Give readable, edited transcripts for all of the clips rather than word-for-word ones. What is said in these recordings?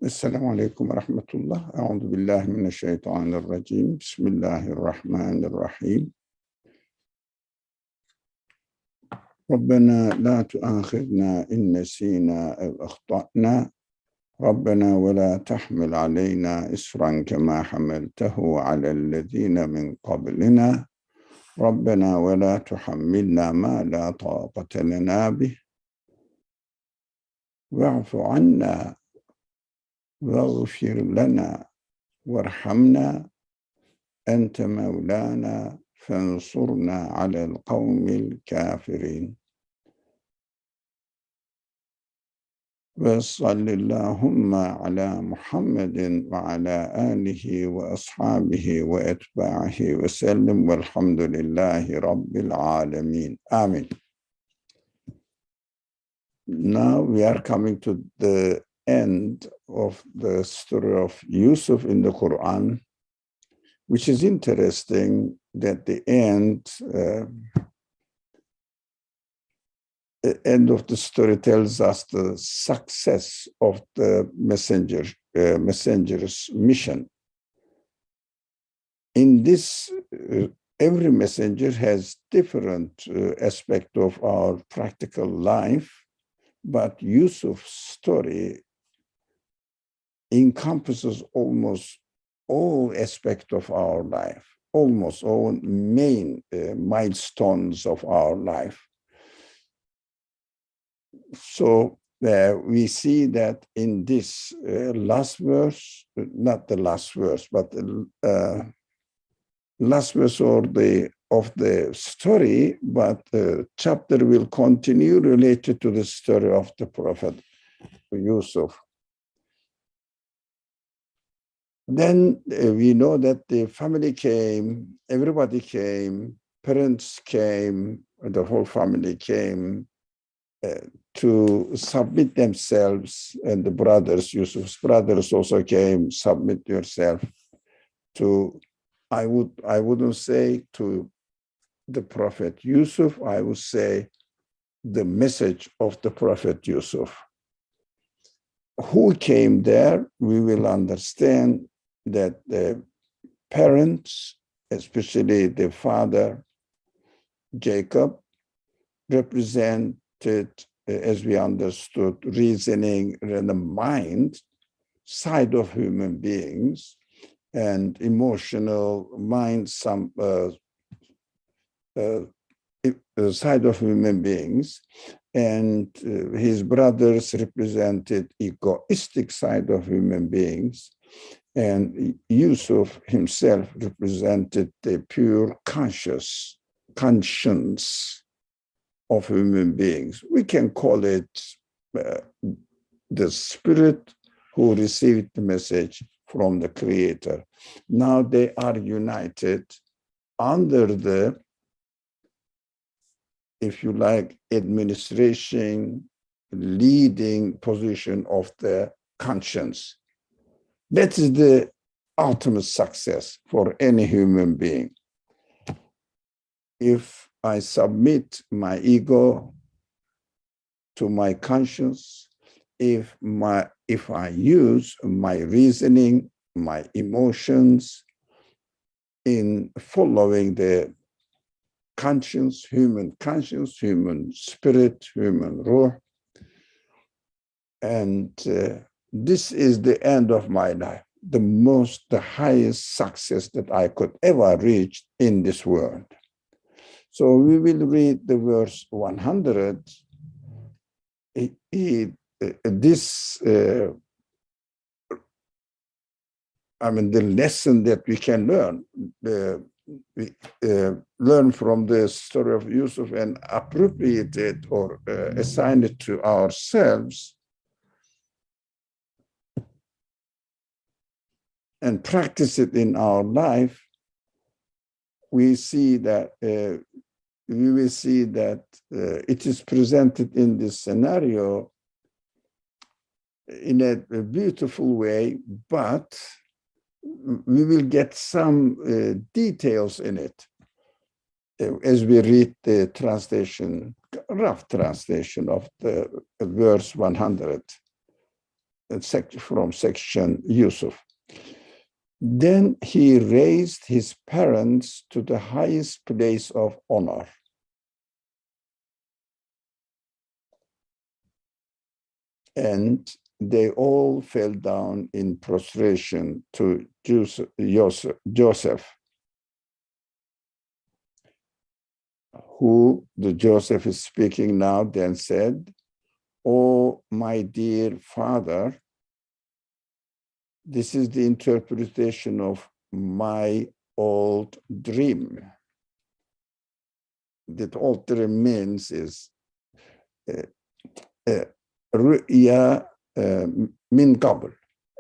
Esselamu Aleyküm ve Rahmetullah. Euzu billahi mineşşeytanirracim. Bismillahirrahmanirrahim. Rabbena la tuâkhidna in nesînâ ev ahta'nâ. Rabbena ve la tahmil aleynâ isran kemâ hameltehu alellezîne min qablina. Rabbena ve la tuhammilnâ mâ la tâqate lenâ bih. Ve'fu annâ veğfir lena verhamna ente mevlana fensurna alel kavmil kafirin. Ve sallallahumma ala Muhammedin ve ala alihi ve ashabihi ve etba'ihi ve sellim velhamdülillahi rabbil alemin. Amin. Now we are coming to the end of the story of Yusuf in the Quran, which is interesting that the end of the story tells us the success of the messenger's mission. In this, every messenger has different aspect of our practical life, but Yusuf's story encompasses almost all aspects of our life, almost all main milestones of our life. So we see that in this last verse, not the last verse, but the last verse of the story, but the chapter will continue related to the story of the Prophet Yusuf. Then we know that the family came, everybody came, parents came, the whole family came to submit themselves, and the brothers, Yusuf's brothers also came, submit yourself to, I wouldn't say to the Prophet Yusuf, I would say the message of the Prophet Yusuf. Who came there, we will understand that the parents, especially the father, Jacob, represented, as we understood, reasoning and the mind side of human beings, and emotional mind, some side of human beings, and his brothers represented egoistic side of human beings, and Yusuf himself represented the pure conscience of human beings. We can call it the spirit who received the message from the Creator. Now they are united under the, if you like, administration, leading position of the conscience. That is the ultimate success for any human being. If I submit my ego to my conscience, if I use my reasoning, my emotions in following the conscience, human spirit, human ruh, and this is the end of my life, the highest success that I could ever reach in this world. So we will read the verse 100. The lesson that we can learn, learn from the story of Yusuf and appropriate it or assign it to ourselves and practice it in our life, we will see that it is presented in this scenario in a beautiful way, but we will get some details in it as we read the translation, rough translation of the verse 100. from section Yusuf. Then he raised his parents to the highest place of honor. And they all fell down in prostration to Joseph, who the Joseph is speaking now, then said, "Oh, my dear father, this is the interpretation of my old dream." That old dream means is ru'ya min qabl.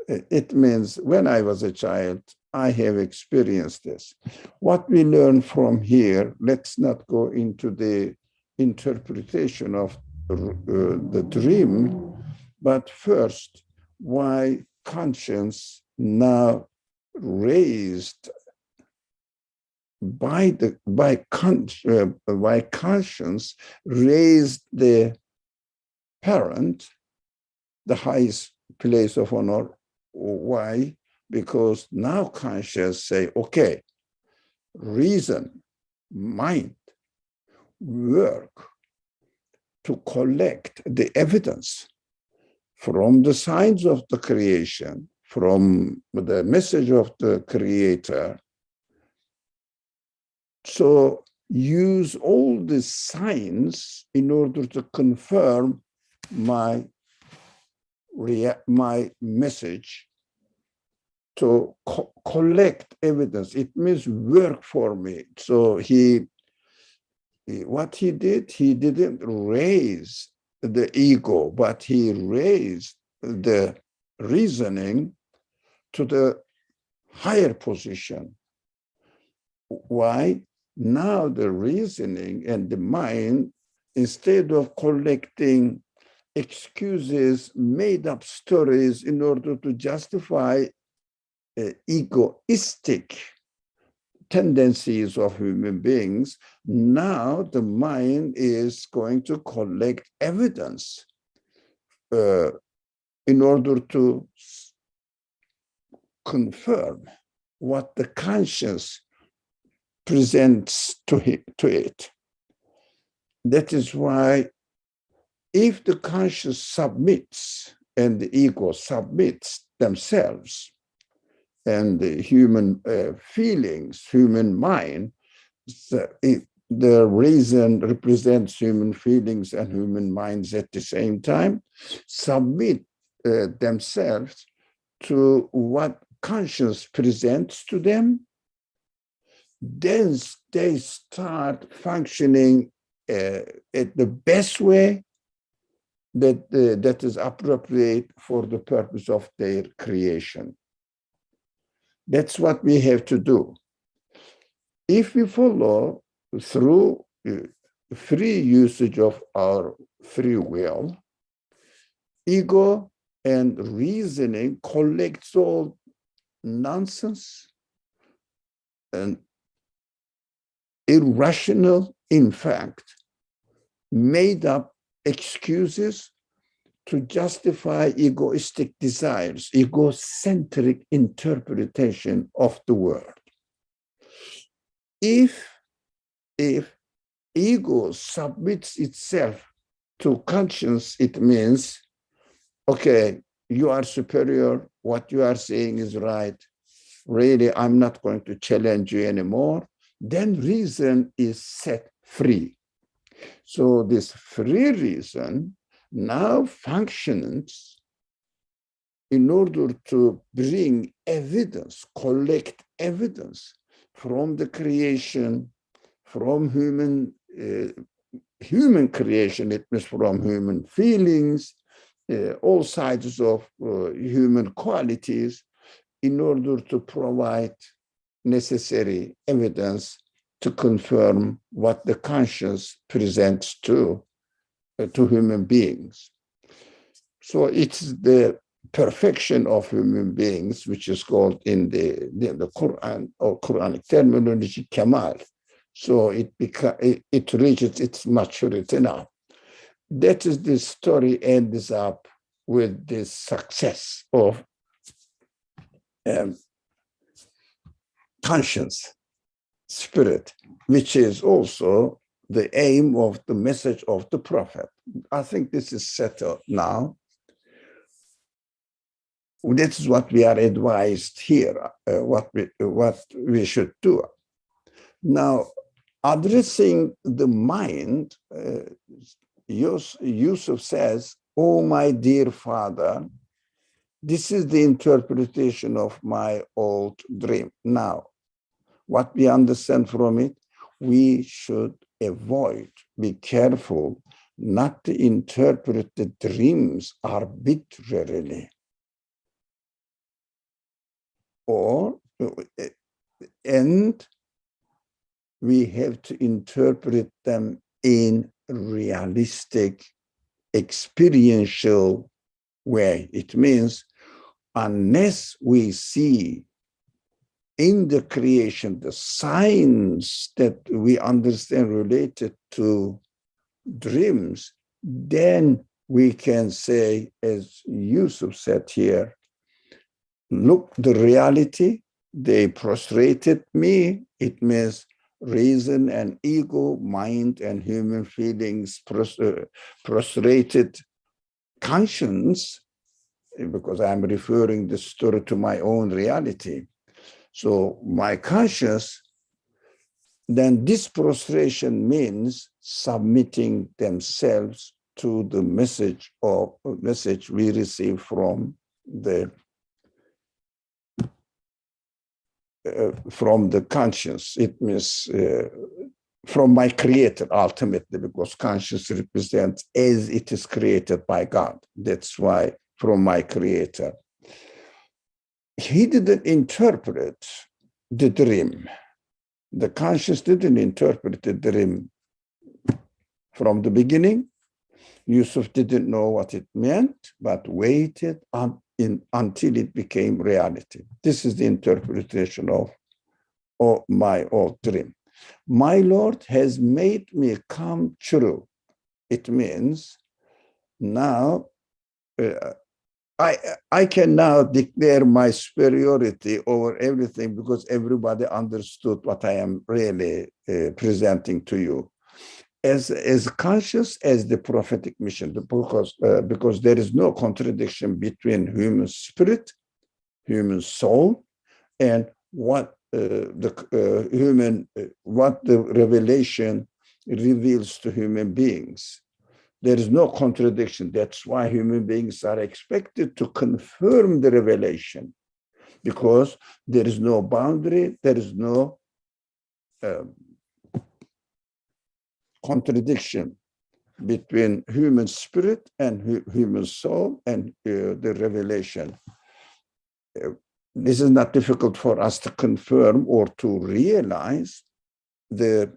It means when I was a child, I have experienced this. What we learn from here, let's not go into the interpretation of the dream, but first, why conscience now raised by conscience raised the parent the highest place of honor. Why? Because now conscience say, okay, reason, mind, work to collect the evidence from the signs of the creation, from the message of the creator. So use all the signs in order to confirm my message, to collect evidence. It means work for me. So what he did, he didn't raise the ego, but he raised the reasoning to the higher position. Why? Now the reasoning and the mind, instead of collecting excuses, made up stories in order to justify egoistic tendencies of human beings, now the mind is going to collect evidence in order to confirm what the conscience presents to it. That is why if the conscious submits and the ego submits themselves, and the human feelings, human mind, the reason represents human feelings and human minds at the same time, submit themselves to what conscience presents to them, then they start functioning at the best way that is appropriate for the purpose of their creation. That's what we have to do. If we follow through free usage of our free will, ego and reasoning collects all nonsense and irrational, in fact, made up excuses to justify egoistic desires, egocentric interpretation of the world. If ego submits itself to conscience, it means, okay, you are superior, what you are saying is right, really, I'm not going to challenge you anymore, then reason is set free. So this free reason now functions in order to bring evidence, collect evidence from the creation, from human creation, it means from human feelings, all sides of human qualities, in order to provide necessary evidence to confirm what the conscience presents to human beings. So it's the perfection of human beings, which is called in the Quran or Quranic terminology, Kamal. So it reaches its maturity now. That is the story ends up with the success of conscience, spirit, which is also the aim of the message of the prophet. I think this is settled now. This is what we are advised here, what we should do. Now, addressing the mind, Yusuf says, "Oh, my dear father, this is the interpretation of my old dream." Now, what we understand from it, we should avoid, be careful not to interpret the dreams arbitrarily, and we have to interpret them in realistic, experiential way. It means unless we see in the creation the signs that we understand related to dreams, then we can say, as Yusuf said here, look, the reality, they prostrated me. It means reason and ego, mind and human feelings prostrated conscience, because I'm referring the story to my own reality. So my conscience, then this prostration means submitting themselves to the message we receive from the conscience. It means from my creator ultimately, because conscience represents as it is created by God. That's why from my creator. He didn't interpret the dream. The conscience didn't interpret the dream from the beginning. Yusuf didn't know what it meant, but waited until it became reality. This is the interpretation of my old dream. My Lord has made me come true. It means now I can now declare my superiority over everything, because everybody understood what I am really presenting to you. As conscious as the prophetic mission, because there is no contradiction between human spirit, human soul, and what what the revelation reveals to human beings. There is no contradiction. That's why human beings are expected to confirm the revelation, because there is no boundary, there is no contradiction between human spirit and human soul and the revelation. This is not difficult for us to confirm or to realize the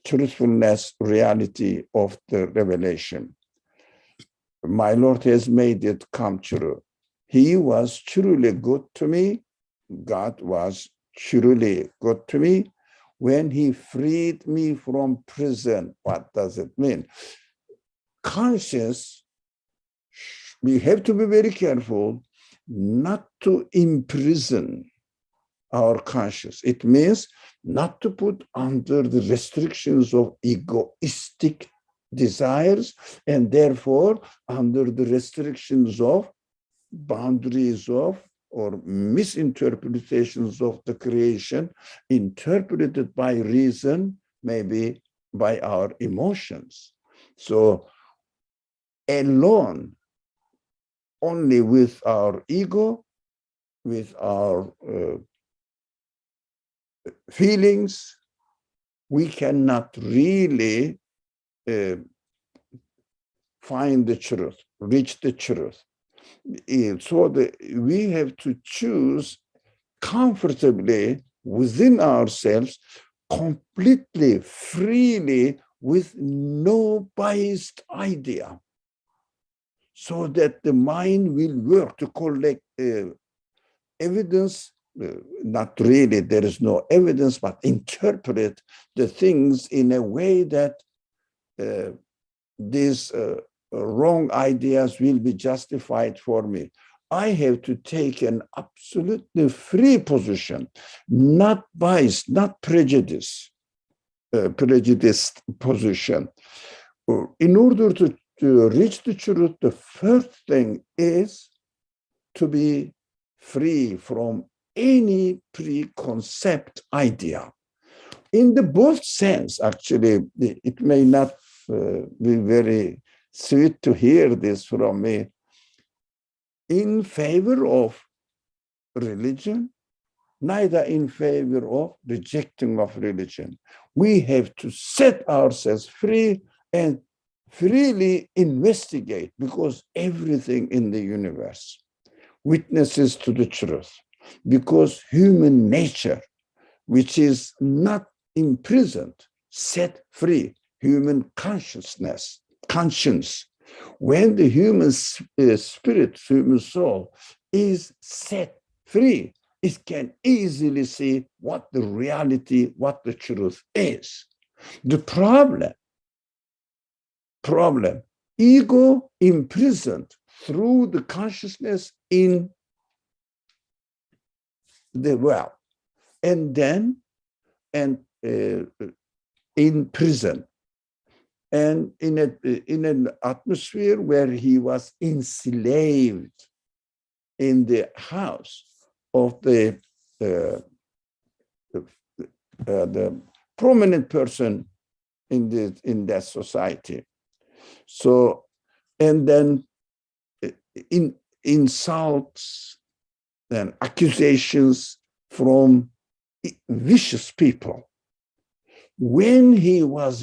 truthfulness, reality of the revelation. My Lord has made it come true. He was truly good to me. God was truly good to me when he freed me from prison. What does it mean? Conscience, we have to be very careful not to imprison our conscience. It means not to put under the restrictions of egoistic desires, and therefore under the restrictions of boundaries of or misinterpretations of the creation, interpreted by reason, maybe by our emotions. So alone, only with our ego, with our feelings, we cannot really find the truth, reach the truth. So we have to choose comfortably within ourselves, completely, freely, with no biased idea, so that the mind will work to collect evidence. Not really, there is no evidence, but interpret the things in a way that this wrong ideas will be justified for me. I have to take an absolutely free position, not biased, not prejudiced position. In order to reach the truth, the first thing is to be free from any preconceived idea. In the both sense, actually, it may not be very sweet to hear this from me, in favor of religion, neither in favor of rejecting of religion. We have to set ourselves free and freely investigate, because everything in the universe witnesses to the truth, because human nature, which is not imprisoned, set free, human conscience, when the human spirit, human soul is set free, it can easily see what the reality, what the truth is. The problem, ego imprisoned through the consciousness in the world, and then in prison, and in an atmosphere where he was enslaved in the house of the prominent person in that society. So, and then in insults and accusations from vicious people. When he was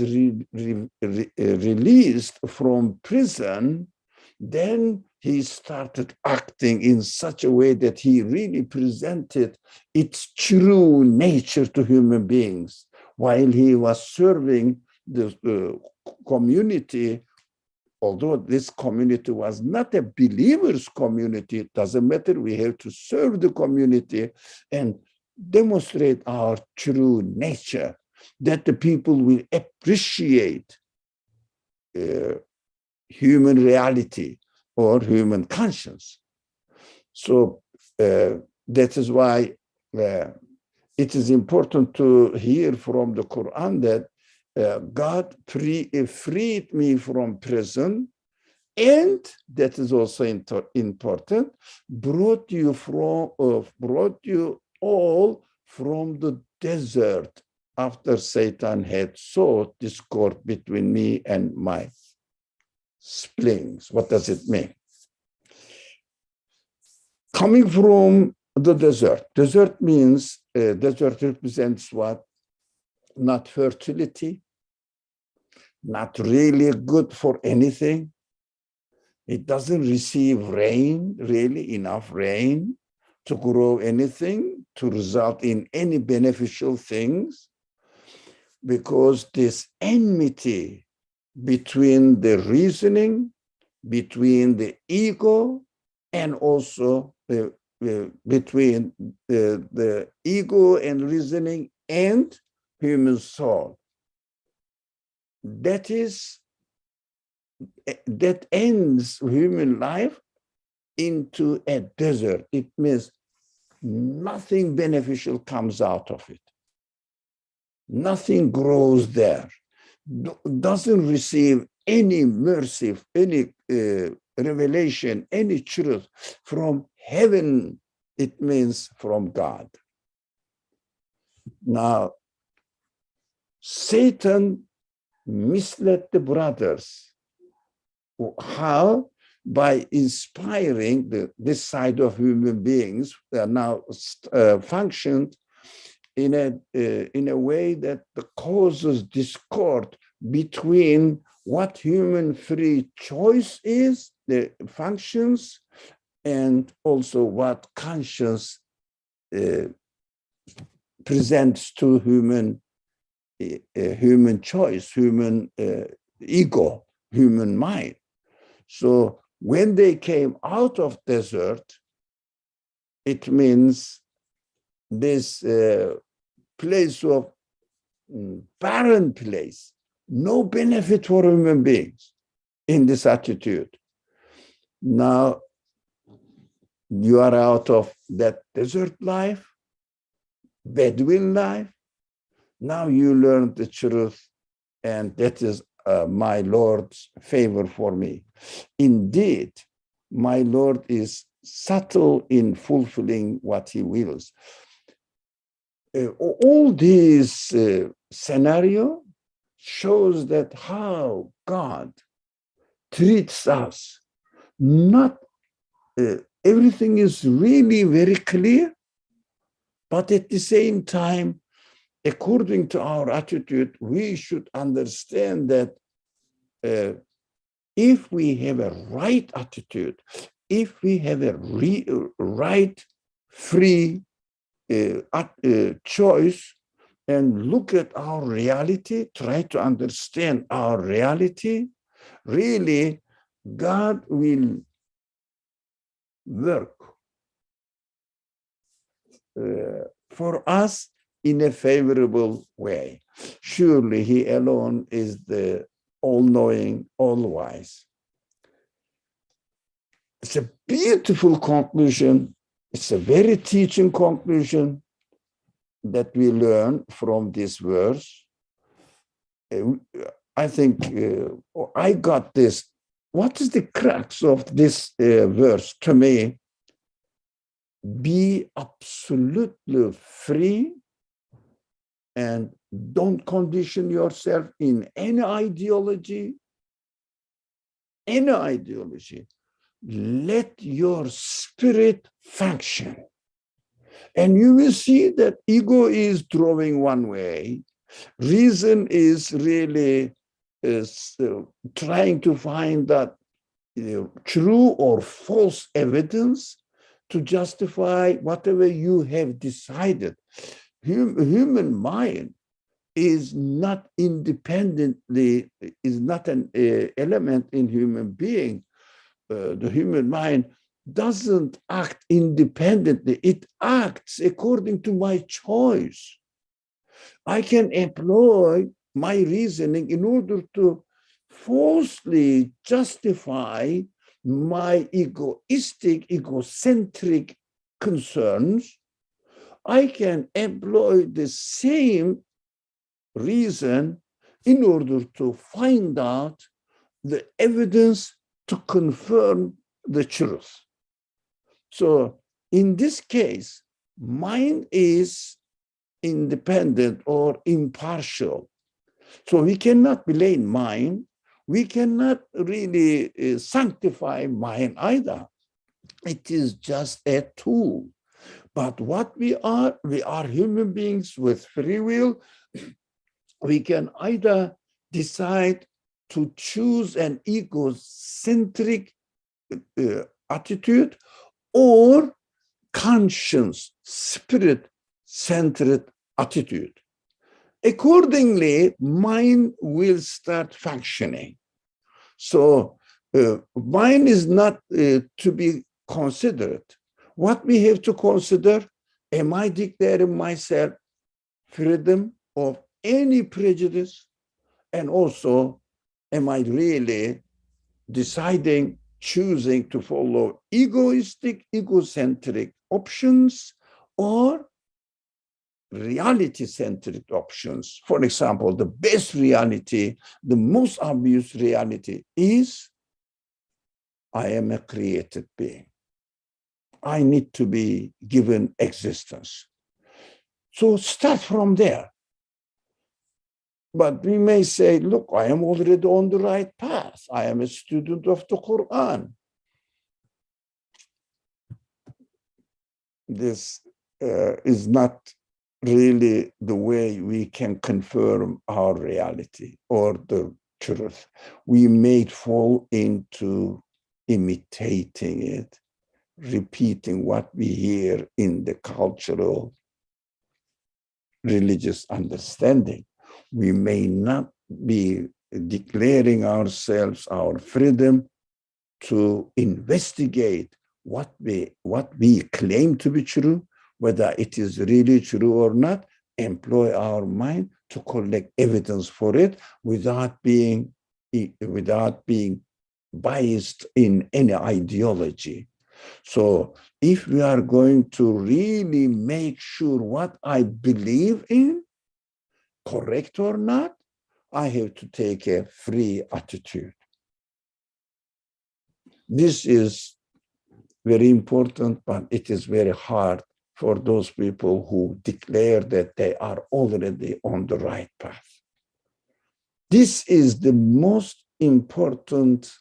released from prison, then he started acting in such a way that he really presented its true nature to human beings, while he was serving the community. Although this community was not a believer's community, it doesn't matter. We have to serve the community and demonstrate our true nature, that the people will appreciate human reality or human conscience. So that is why it is important to hear from the Quran that God freed me from prison, and that is also important, brought you all from the desert after Satan had sowed discord between me and my siblings. What does it mean? Coming from the desert. Desert means, desert represents what? Not fertility, not really good for anything. It doesn't receive rain, really enough rain to grow anything, to result in any beneficial things, because this enmity between the reasoning, between the ego, and also between the ego and reasoning and human soul. That ends human life into a desert. It means nothing beneficial comes out of it. Nothing grows there. Doesn't receive any mercy, any revelation, any truth from heaven. It means from God. Now, Satan misled the brothers. How? By inspiring this side of human beings that now functioned in a way that causes discord between what human free choice is, the functions, and also what conscience presents to human choice, human ego, human mind. So when they came out of desert, it means this place of barren place, no benefit for human beings. in this attitude. Now you are out of that desert life, Bedouin life. Now you learn the truth, and that is my Lord's favor for me. Indeed, my Lord is subtle in fulfilling what he wills. All these scenario shows that how God treats us. Not everything is really very clear, but at the same time, according to our attitude, we should understand that if we have a right attitude, if we have a right, free choice, and look at our reality, try to understand our reality, really, God will work for us in a favorable way. Surely he alone is the all-knowing, all-wise. It's a beautiful conclusion. It's a very teaching conclusion that we learn from this verse. I think I got this. What is the crux of this verse to me? Be absolutely free and don't condition yourself in any ideology. Any ideology. Let your spirit function. And you will see that ego is drawing one way. Reason is really trying to find that true or false evidence to justify whatever you have decided. Human mind is not independently, is not an element in human being. The human mind doesn't act independently. It acts according to my choice. I can employ my reasoning in order to falsely justify my egocentric concerns. I can employ the same reason in order to find out the evidence to confirm the truth. So in this case, mind is independent or impartial. So we cannot blame mind. We cannot really sanctify mind either. It is just a tool. But what we are human beings with free will. We can either decide to choose an egocentric attitude or conscience, spirit-centered attitude. Accordingly, mind will start functioning. So mind is not to be considered. What we have to consider, am I declaring myself freedom of any prejudice? And also, am I really deciding, choosing to follow egocentric options or reality-centered options? For example, the best reality, the most obvious reality is I am a created being. I need to be given existence. So start from there. But we may say, look, I am already on the right path. I am a student of the Quran. This is not really the way we can confirm our reality or the truth. We may fall into imitating it, repeating what we hear in the cultural, religious understanding. We may not be declaring ourselves our freedom to investigate what we claim to be true, whether it is really true or not, employ our mind to collect evidence for it without being biased in any ideology. So if we are going to really make sure what I believe in, correct or not, I have to take a free attitude. This is very important, but it is very hard for those people who declare that they are already on the right path. This is the most important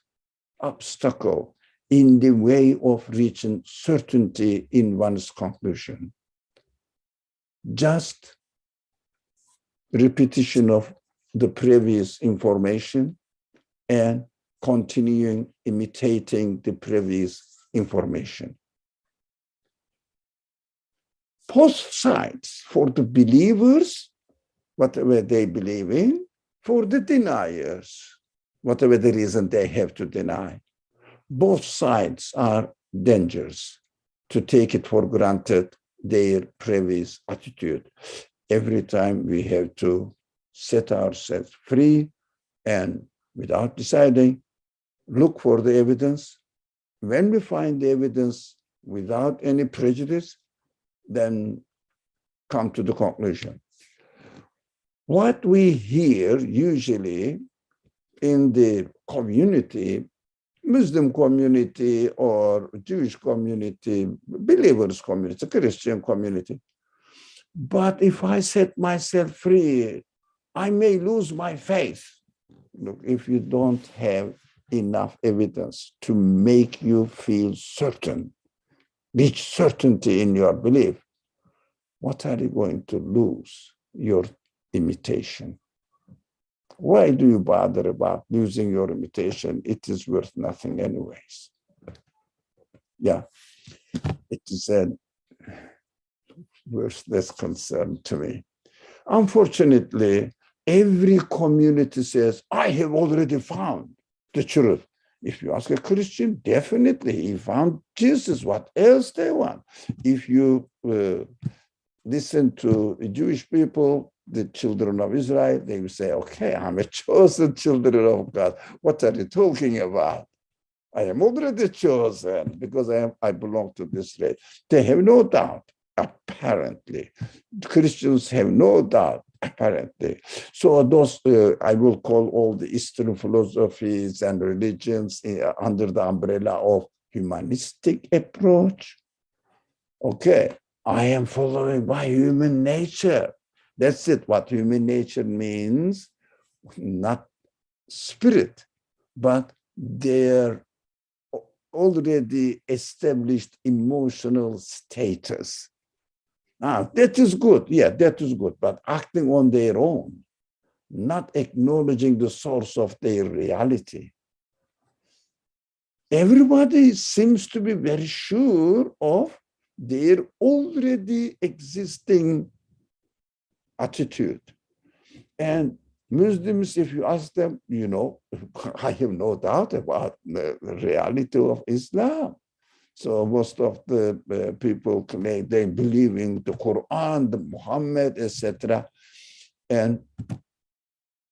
obstacle in the way of reaching certainty in one's conclusion. Just repetition of the previous information and continuing imitating the previous information. Both sides, for the believers, whatever they believe in, for the deniers, whatever the reason they have to deny. Both sides are dangerous to take it for granted, their previous attitude. Every time we have to set ourselves free and without deciding, look for the evidence. When we find the evidence without any prejudice, then come to the conclusion. What we hear usually in the community, Muslim community or Jewish community, believers community, Christian community. But if I set myself free, I may lose my faith. Look, if you don't have enough evidence to make you feel certain, reach certainty in your belief, what are you going to lose? Your imitation. Why do you bother about losing your imitation? It is worth nothing anyways. Yeah, it is a worthless concern to me. Unfortunately, every community says, I have already found the truth. If you ask a Christian, definitely he found Jesus. What else they want? If you listen to the Jewish people, the children of Israel, they will say, okay, I'm a chosen children of God. What are you talking about? I am already chosen because I belong to this race. They have no doubt, apparently. Christians have no doubt, apparently. So those, I will call all the Eastern philosophies and religions under the umbrella of humanistic approach. Okay, I am following by human nature. That's it. What human nature means, not spirit, but their already established emotional status. That is good. Yeah, that is good. But acting on their own, not acknowledging the source of their reality. Everybody seems to be very sure of their already existing attitude. And Muslims, if you ask them, I have no doubt about the reality of Islam. So most of the people claim they believe in the Quran, the Muhammad, etc. And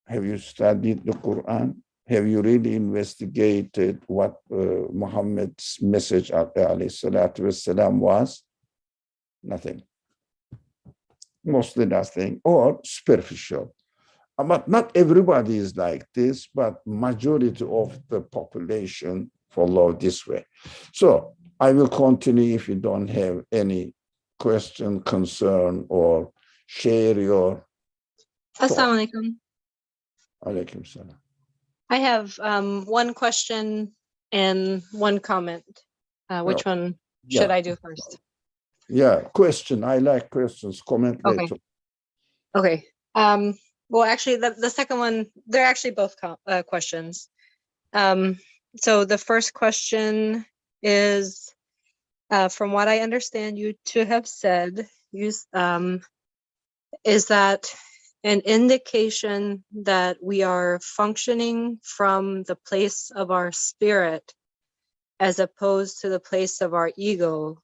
have you studied the Quran? Have you really investigated what Muhammad's message, alayhi salatu wasalam, was? Nothing. Mostly nothing, or superficial. But not everybody is like this, but majority of the population follow this way. So I will continue if you don't have any question, concern, or share your thought. Assalamu alaikum. Alaikum salam. I have one question and one comment. Which one should I do first? Yeah, question. I like questions. Comment later. Okay. Well, actually, the second one, they're actually both questions. So the first question is, from what I understand you to have said, is that an indication that we are functioning from the place of our spirit as opposed to the place of our ego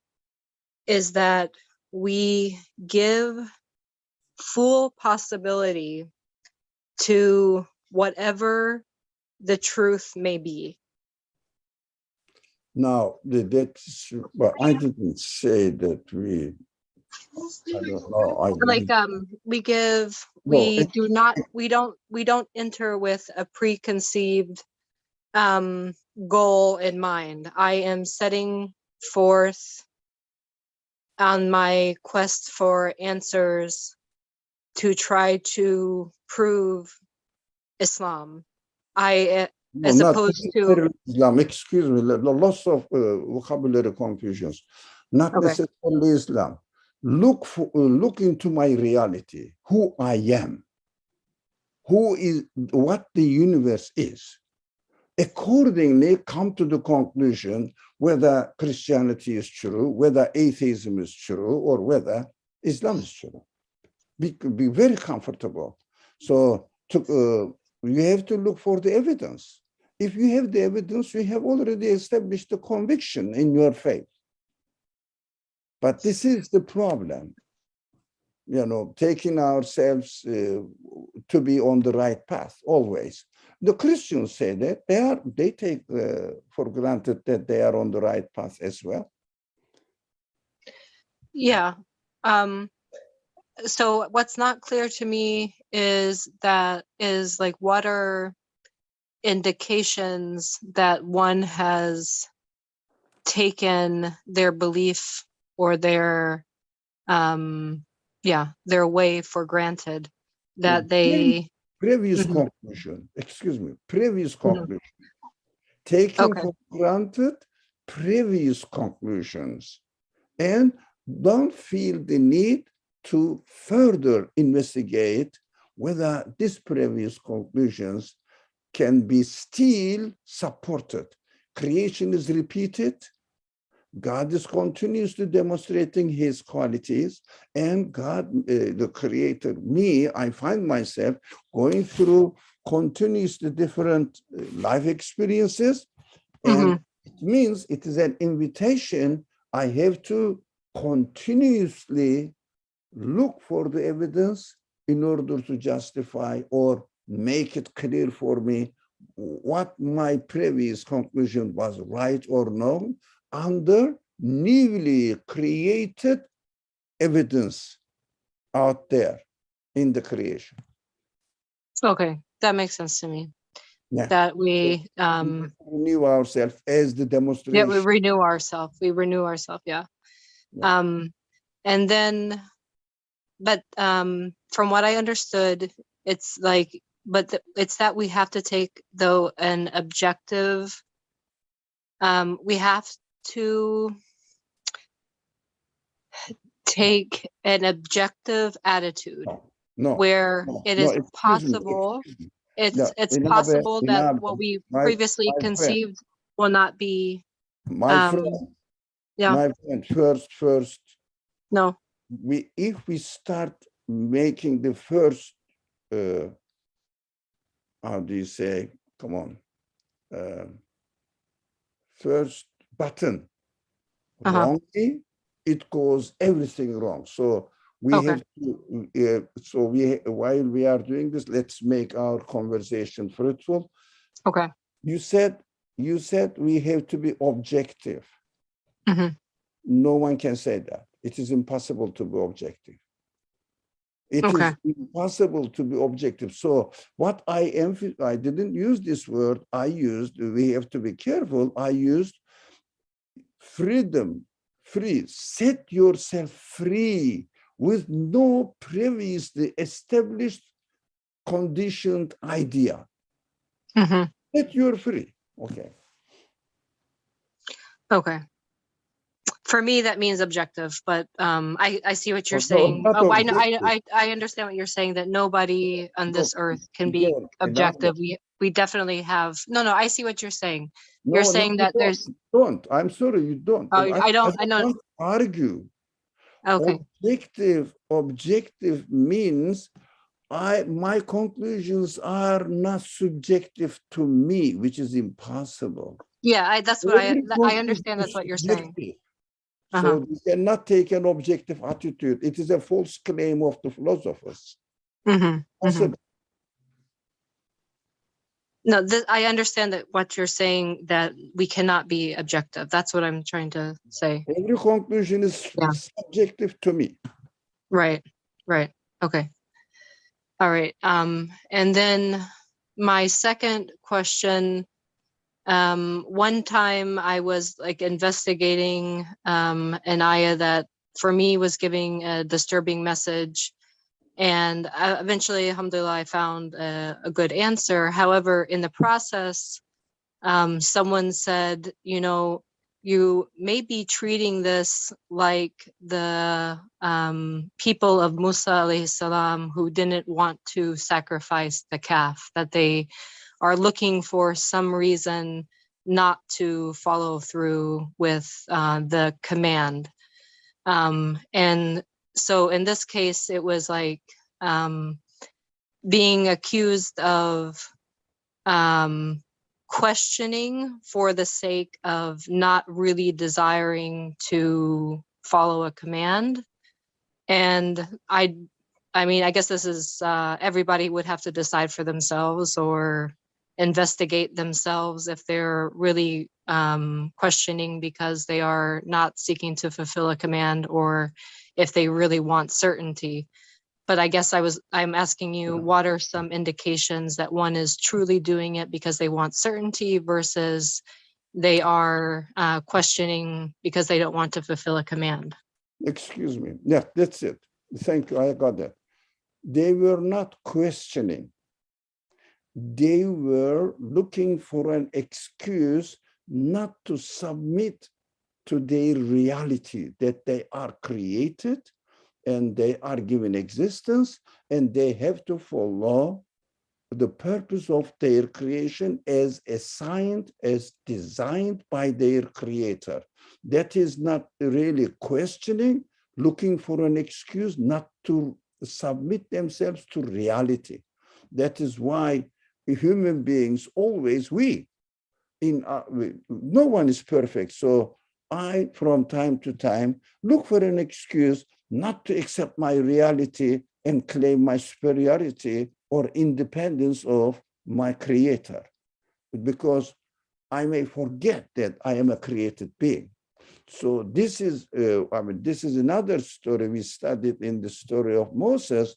is that we give full possibility to whatever the truth may be. Now, that's, well, I didn't say that we, I don't know. I Like didn't. No, we don't enter with a preconceived goal in mind. I am setting forth on my quest for answers to try to prove Islam. no, As not opposed to, necessarily Islam. Excuse me, lots of vocabulary confusions. Not okay, necessarily Islam. Look into my reality, who I am, who is, what the universe is. Accordingly, come to the conclusion whether Christianity is true, whether atheism is true, or whether Islam is true. Be very comfortable. So you have to look for the evidence. If you have the evidence, you have already established the conviction in your faith. But this is the problem, taking ourselves to be on the right path always. The Christians say that they take for granted that they are on the right path as well. yeah. So what's not clear to me is like, what are indications that one has taken their belief or their their way for granted, that they Previous Mhm. conclusion, excuse me, previous Mhm. conclusion. Taking Okay. for granted previous conclusions and don't feel the need to further investigate whether these previous conclusions can be still supported. Creation is repeated. God is continuously demonstrating his qualities, and God, the creator, me, I find myself going through continuously different life experiences, and it means it is an invitation. I have to continuously look for the evidence in order to justify or make it clear for me what my previous conclusion was, right or wrong, under newly created evidence out there in the creation. Okay, that makes sense to me. Yeah. That we renew ourselves as the demonstration. we renew ourselves. Yeah. And then, but from what I understood, it's like, it's that we have to take, though, an objective. We have to take an objective attitude, where it is possible. It's possible that what we previously conceived will not be. My friend, first. No. If we start making the first, how do you say? Come on, first button wrongly, it goes everything wrong. So we have to. While we are doing this, let's make our conversation fruitful. Okay. You said we have to be objective. No one can say that. It is impossible to be objective. It is impossible to be objective. So what I didn't use this word. We have to be careful. I used freedom, free. Set yourself free with no previously established conditioned idea. That you're free. Okay. For me, that means objective, but I see what you're saying. I understand what you're saying, that nobody on this earth can be objective. We definitely have. No, I see what you're saying. You're saying that there's. Don't. I'm sorry, you don't. I don't. I know. Don't argue. Okay. Objective means my conclusions are not subjective to me, which is impossible. Yeah, that's what I understand. That's what you're saying. So you cannot take an objective attitude. It is a false claim of the philosophers. No, I understand that what you're saying, that we cannot be objective. That's what I'm trying to say. Every conclusion is subjective to me. Right. Okay. All right. And then my second question, one time I was like investigating an ayah that for me was giving a disturbing message. And eventually, alhamdulillah, I found a good answer. However, in the process, someone said, you may be treating this like the people of Musa alayhi salam who didn't want to sacrifice the calf, that they are looking for some reason not to follow through with the command. And so in this case, it was like being accused of questioning for the sake of not really desiring to follow a command. And I mean, I guess this is everybody would have to decide for themselves or investigate themselves if they're really questioning because they are not seeking to fulfill a command, or if they really want certainty. But I guess I'm asking you, what are some indications that one is truly doing it because they want certainty versus they are questioning because they don't want to fulfill a command? Excuse me. Yeah, that's it. Thank you. I got that. They were not questioning. They were looking for an excuse not to submit to their reality, that they are created and they are given existence, and they have to follow the purpose of their creation as assigned, as designed by their creator. That is not really questioning, looking for an excuse not to submit themselves to reality. That is why human beings always, no one is perfect. So I, from time to time, look for an excuse not to accept my reality and claim my superiority or independence of my creator, because I may forget that I am a created being. So this is, this is another story we studied in the story of Moses.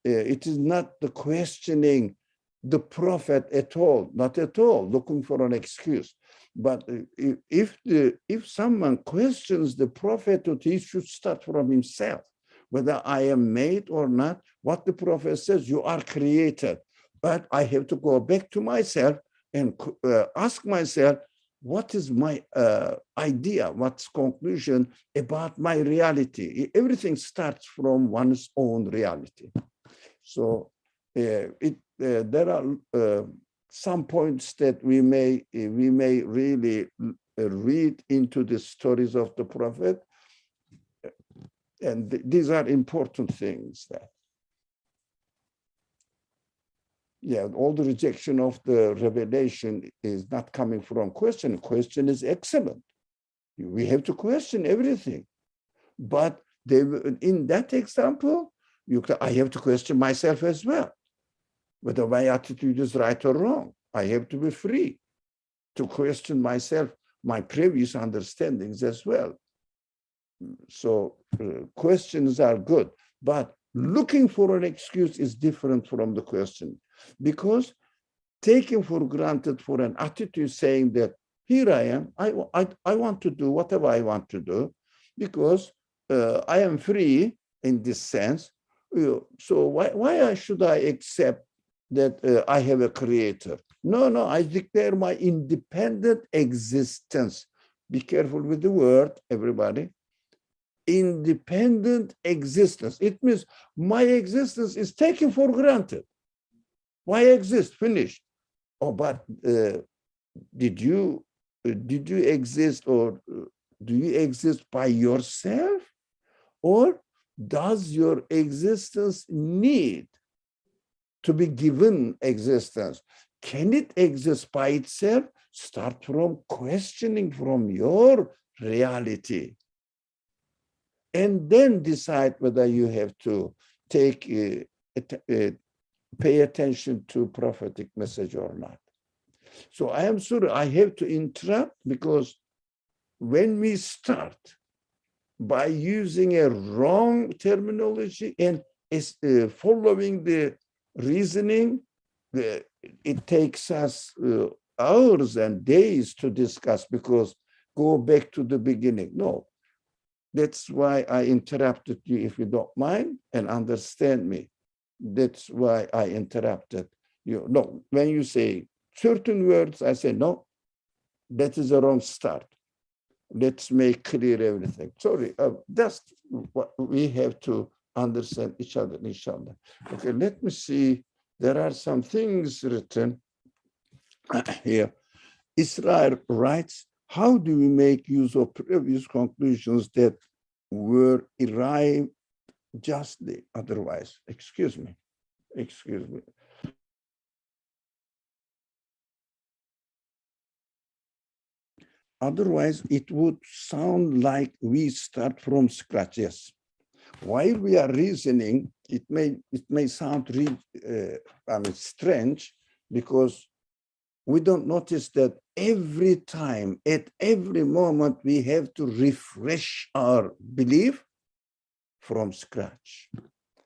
It is not the questioning the prophet at all, not at all, looking for an excuse. But if someone questions the prophethood, he should start from himself. Whether I am made or not, what the prophet says, you are created. But I have to go back to myself and ask myself, what is my idea, what's conclusion about my reality? Everything starts from one's own reality. So there are some points that we may really read into the stories of the prophet, and these are important things. That all the rejection of the revelation is not coming from question. Question is excellent. We have to question everything, but in that example, I have to question myself as well, whether my attitude is right or wrong. I have to be free to question myself, my previous understandings as well. So questions are good, but looking for an excuse is different from the question, because taking for granted for an attitude saying that here I am, I want to do whatever I want to do because I am free in this sense. So why should I accept that I have a creator? No, I declare my independent existence. Be careful with the word, everybody. Independent existence. It means my existence is taken for granted. Why exist? Finished. Oh, but did you exist, or do you exist by yourself, or does your existence need to be given existence? Can it exist by itself? Start from questioning from your reality, and then decide whether you have to pay attention to prophetic message or not. So I am sorry, I have to interrupt, because when we start by using a wrong terminology and is following the reasoning, it takes us hours and days to discuss, because go back to the beginning. No, that's why I interrupted you, if you don't mind, and understand me. That's why I interrupted you. No, when you say certain words, I say, no, that is a wrong start. Let's make clear everything. Sorry, that's what we have to understand each other, inshallah. Okay, let me see. There are some things written here. Israel writes, how do we make use of previous conclusions that were arrived justly otherwise? Excuse me. Otherwise, it would sound like we start from scratch. Yes. While we are reasoning, it may sound strange, because we don't notice that every time, at every moment, we have to refresh our belief from scratch,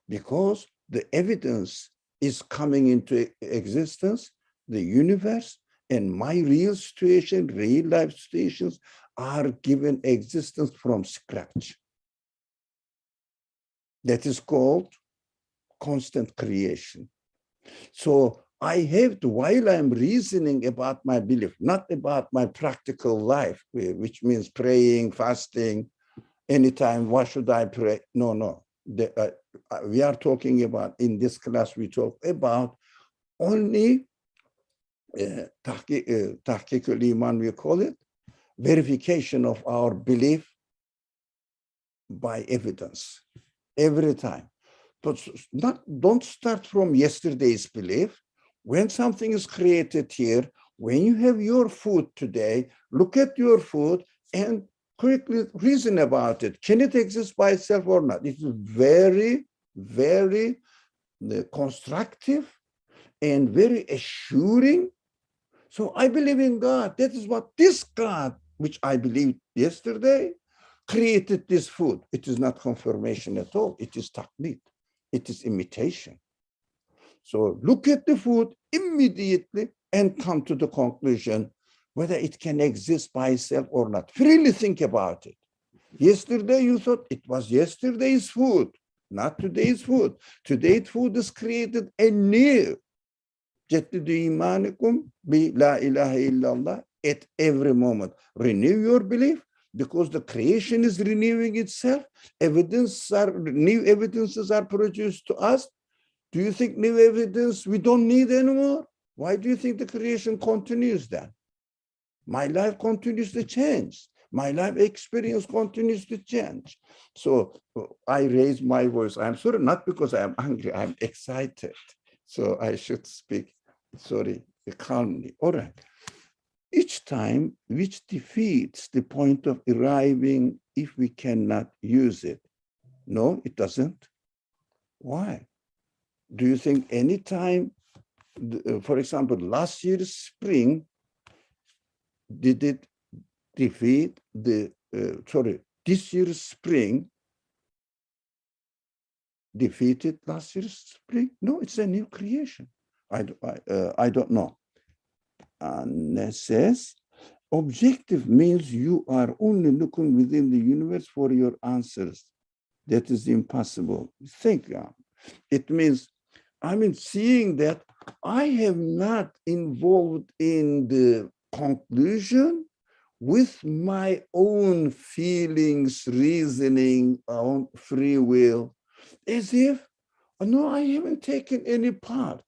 because the evidence is coming into existence. The universe and my real situation, real life situations, are given existence from scratch. That is called constant creation. So I have to, while I'm reasoning about my belief, not about my practical life, which means praying, fasting, anytime, why should I pray? No. We are talking about, in this class, we talk about only tahqiq iman, we call it, verification of our belief by evidence every time. But don't start from yesterday's belief. When something is created here, when you have your food today, look at your food and quickly reason about it. Can it exist by itself or not? It is very, very constructive and very assuring. So I believe in God. That is what this God, which I believed yesterday, created this food. It is not confirmation at all. It is taqlid. It is imitation. So look at the food immediately and come to the conclusion whether it can exist by itself or not. Freely think about it. Yesterday you thought it was yesterday's food, not today's food. Today's food is created anew. Jaddidu imanikum bi la ilaha illallah at every moment. Renew your belief, because the creation is renewing itself. New evidences are produced to us. Do you think new evidence we don't need anymore? Why do you think the creation continues then? My life continues to change. My life experience continues to change. So I raise my voice. I'm sorry, not because I'm angry, I'm excited. So I should speak, sorry, calmly. All right. Each time, which defeats the point of arriving if we cannot use it. No, it doesn't. Why? Do you think any time, for example, last year's spring, did it defeat the, this year's spring defeated last year's spring? No, it's a new creation. I don't know. And says, objective means you are only looking within the universe for your answers. That is impossible. Think, it means, seeing that I have not involved in the conclusion with my own feelings, reasoning, own free will, as if, no, I haven't taken any part.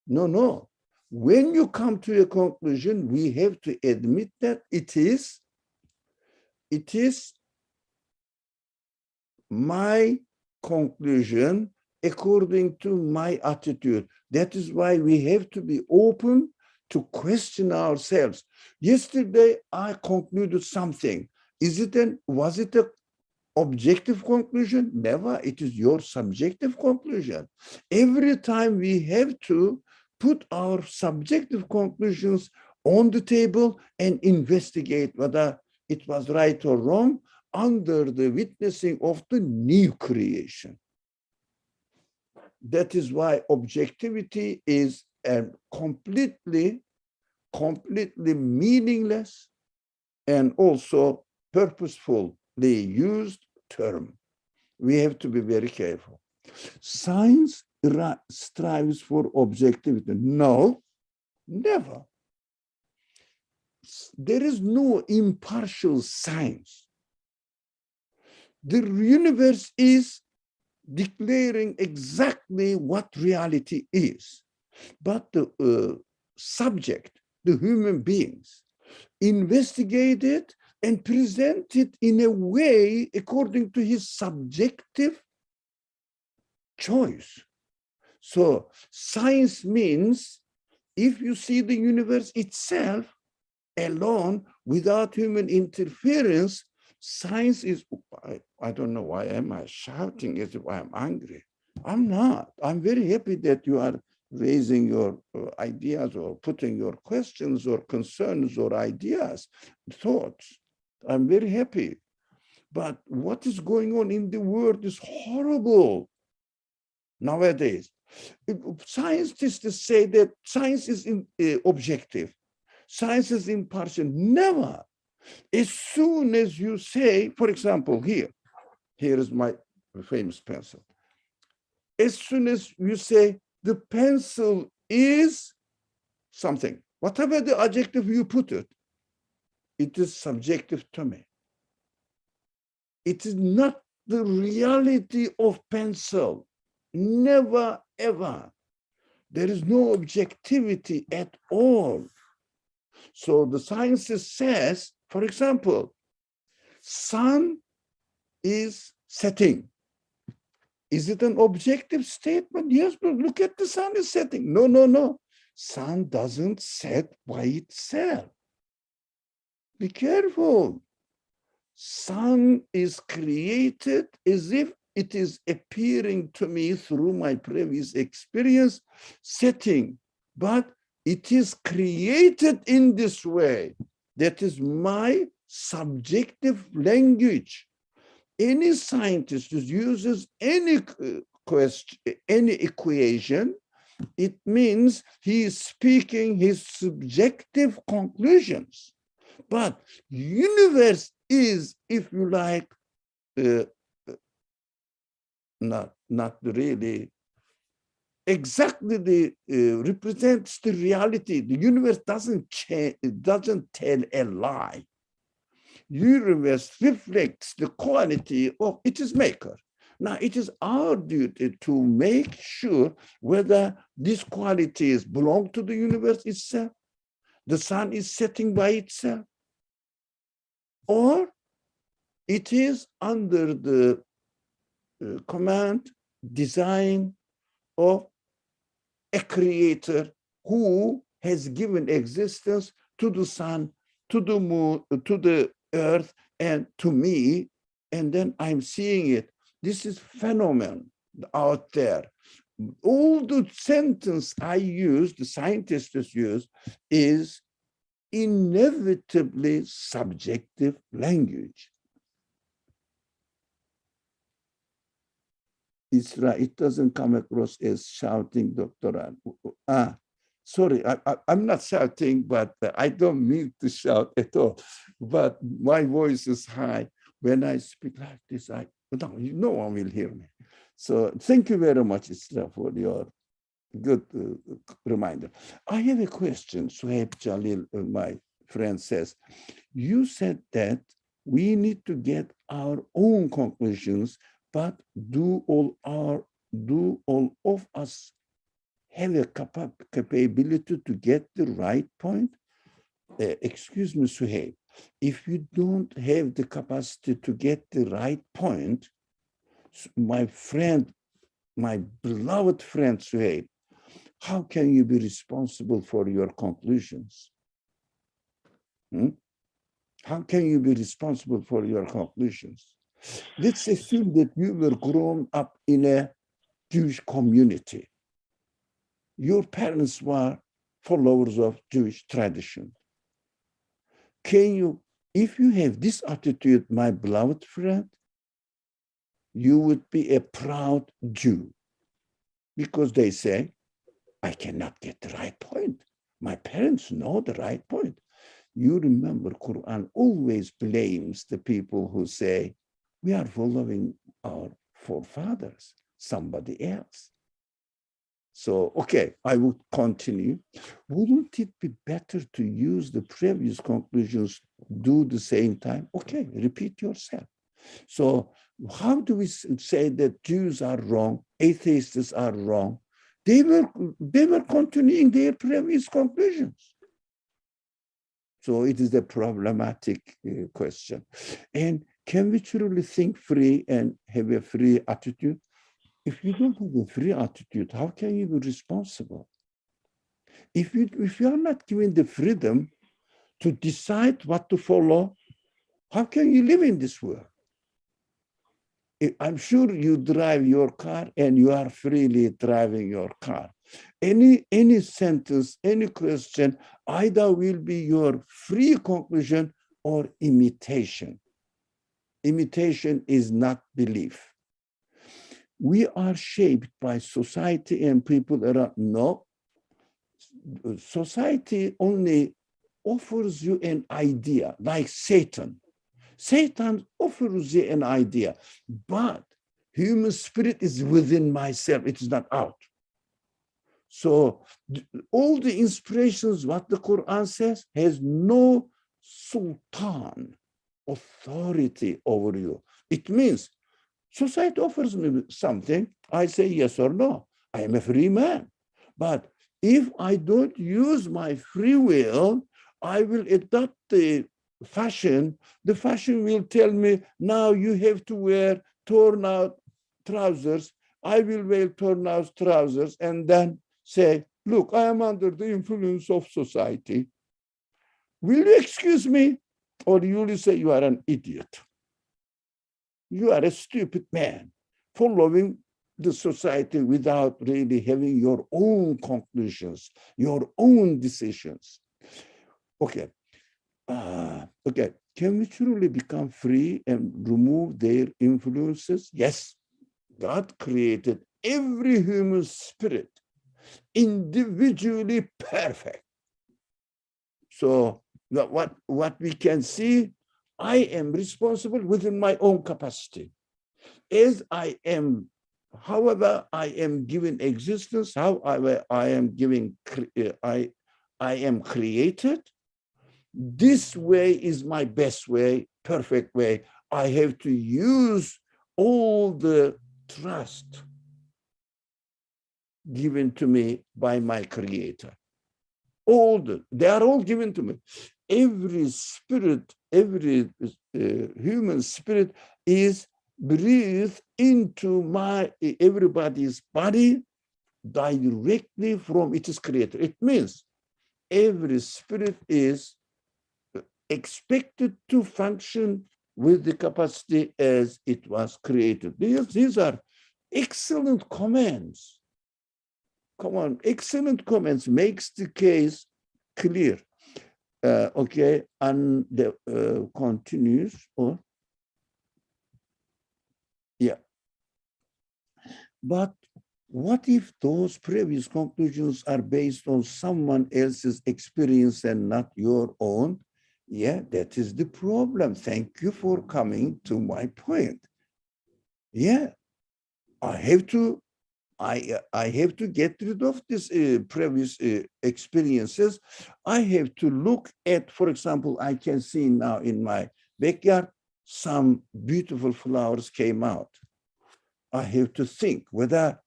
No. When you come to a conclusion, we have to admit that it is my conclusion according to my attitude. That is why we have to be open to question ourselves. Yesterday, I concluded something. Was it an objective conclusion? Never. It is your subjective conclusion. Every time we have to put our subjective conclusions on the table and investigate whether it was right or wrong under the witnessing of the new creation. That is why objectivity is a completely meaningless and also purposefully used term. We have to be very careful. Science strives for objectivity. No, never. There is no impartial science. The universe is declaring exactly what reality is. But the subject, the human beings, investigate it and present it in a way according to his subjective choice. So science means if you see the universe itself alone without human interference, science is, I don't know why am I shouting as if I'm angry. I'm not. I'm very happy that you are raising your ideas or putting your questions or concerns or ideas, thoughts. I'm very happy. But what is going on in the world is horrible nowadays. Scientists say that science is objective. Science is impartial. Never. As soon as you say, for example, here is my famous pencil. As soon as you say the pencil is something, whatever the adjective you put it, it is subjective to me. It is not the reality of pencil. Never, ever. There is no objectivity at all. So the sciences says, for example, sun is setting. Is it an objective statement? Yes, but look at the sun is setting. No, no, no. Sun doesn't set by itself. Be careful. Sun is created as if it is appearing to me through my previous experience, setting, but it is created in this way. That is my subjective language. Any scientist who uses any question, any equation, it means he is speaking his subjective conclusions. But universe is, if you like, not really exactly the represents the reality. The universe doesn't change, it doesn't tell a lie. Universe reflects the quality of its maker. Now, it is our duty to make sure whether these qualities belong to the universe itself, the sun is setting by itself, or it is under the command, design of a creator who has given existence to the sun, to the moon, to the earth, and to me, and then I'm seeing it. This is phenomenon out there. All the sentence I use, the scientists use, is inevitably subjective language. Isra, it doesn't come across as shouting, Dr. Sorry, I'm not shouting, but I don't mean to shout at all. But my voice is high. When I speak like this, no one will hear me. So thank you very much, Isra, for your good reminder. I have a question. Suhaib Jalil, my friend, says, you said that we need to get our own conclusions, but do all of us have a capability to get the right point? Excuse me, Suhaib, if you don't have the capacity to get the right point, my friend, my beloved friend Suhaib, how can you be responsible for your conclusions? How can you be responsible for your conclusions? Let's assume that you were grown up in a Jewish community. Your parents were followers of Jewish tradition. Can you, if you have this attitude, my beloved friend, you would be a proud Jew, because they say, I cannot get the right point. My parents know the right point. You remember, Quran always blames the people who say, we are following our forefathers, somebody else. So, okay, I would continue. Wouldn't it be better to use the previous conclusions, do the same time? Okay, repeat yourself. So how do we say that Jews are wrong, atheists are wrong? They were continuing their previous conclusions. So it is a problematic question. And can we truly think free and have a free attitude? If you don't have a free attitude, how can you be responsible? If you are not given the freedom to decide what to follow, how can you live in this world? I'm sure you drive your car and you are freely driving your car. Any sentence, any question, either will be your free conclusion or imitation. Imitation is not belief. We are shaped by society and people around. No, society only offers you an idea, like Satan. Satan offers you an idea, but human spirit is within myself. It is not out. So all the inspirations, what the Quran says, has no sultan, authority over you. It means society offers me something, I say yes or no. I am a free man. But if I don't use my free will, I will adopt the fashion. The fashion will tell me, now you have to wear torn out trousers. I will wear torn out trousers and then say, look, I am under the influence of society. Will you excuse me? Or you will say, you are an idiot. You are a stupid man, following the society without really having your own conclusions, your own decisions. Okay. Okay. Can we truly become free and remove their influences? Yes. God created every human spirit individually perfect. So what we can see, I am responsible within my own capacity. As I am, however I am given existence, however I am giving, I am created, this way is my best way, perfect way. I have to use all the trust given to me by my creator. They are all given to me. Every spirit, every human spirit is breathed into everybody's body directly from its creator. It means every spirit is expected to function with the capacity as it was created. These are excellent commands. Come on, excellent comments, makes the case clear. Okay, and the continues, or yeah. But what if those previous conclusions are based on someone else's experience and not your own? Yeah, that is the problem. Thank you for coming to my point. Yeah, I have to get rid of this previous experiences. I have to look at, for example, I can see now in my backyard, some beautiful flowers came out. I have to think whether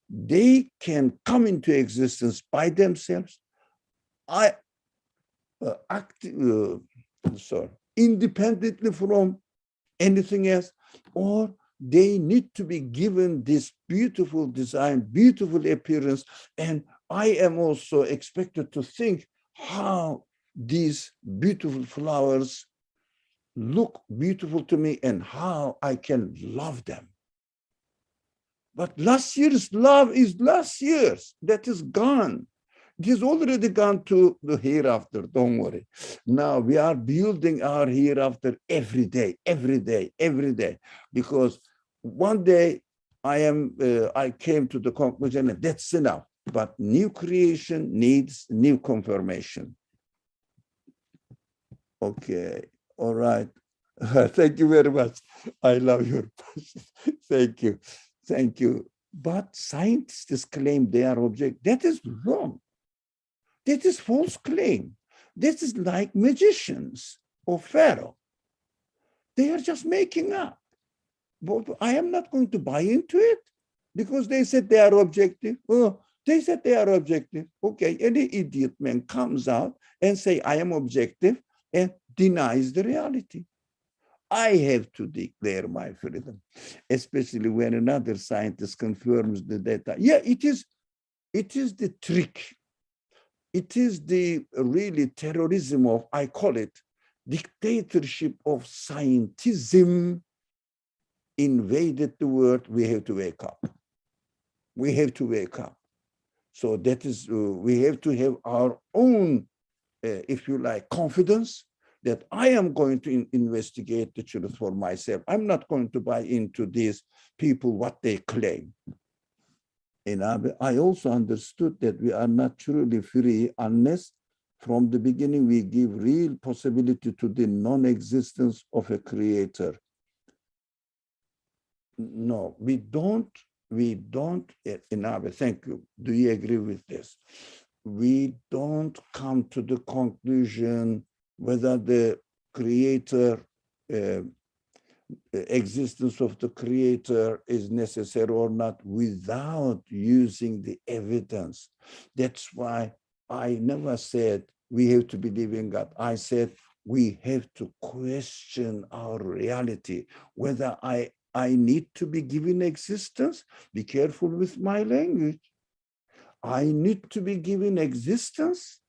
they can come into existence by themselves, independently from anything else, or they need to be given this beautiful design, beautiful appearance, and I am also expected to think how these beautiful flowers look beautiful to me and how I can love them. But last year's love is last year's. That is gone. It is already gone to the hereafter. Don't worry. Now we are building our hereafter every day, every day, every day. Because one day I came to the conclusion that that's enough. But new creation needs new confirmation. Okay. All right. Thank you very much. I love your passion. Thank you. Thank you. But scientists claim they are object. That is wrong. That is false claim. This is like magicians or Pharaoh. They are just making up. But I am not going to buy into it because they said they are objective. Oh, they said they are objective. Okay, any idiot man comes out and say, I am objective and denies the reality. I have to declare my freedom, especially when another scientist confirms the data. Yeah, it is the trick. It is the really terrorism of, I call it, dictatorship of scientism invaded the world. We have to wake up. We have to wake up. So that is, we have to have our own, if you like, confidence that I am going to investigate the truth for myself. I'm not going to buy into these people, what they claim. And I also understood that we are not truly free unless from the beginning we give real possibility to the non-existence of a creator. No, we don't, Inabe, thank you. Do you agree with this? We don't come to the conclusion whether the creator, existence of the creator is necessary or not without using the evidence. That's why I never said we have to believe in God. I said we have to question our reality, whether I need to be given existence. Be careful with my language. I need to be given existence,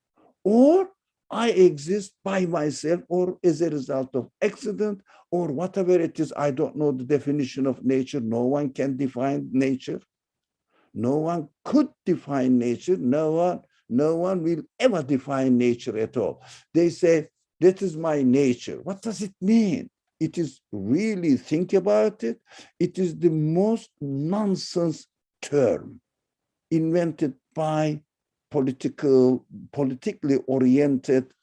or I exist by myself, or as a result of accident, or whatever it is. I don't know the definition of nature. No one can define nature. No one could define nature. No one will ever define nature at all. They say, that is my nature. What does it mean? It is really, think about it. It is the most nonsense term invented by politically oriented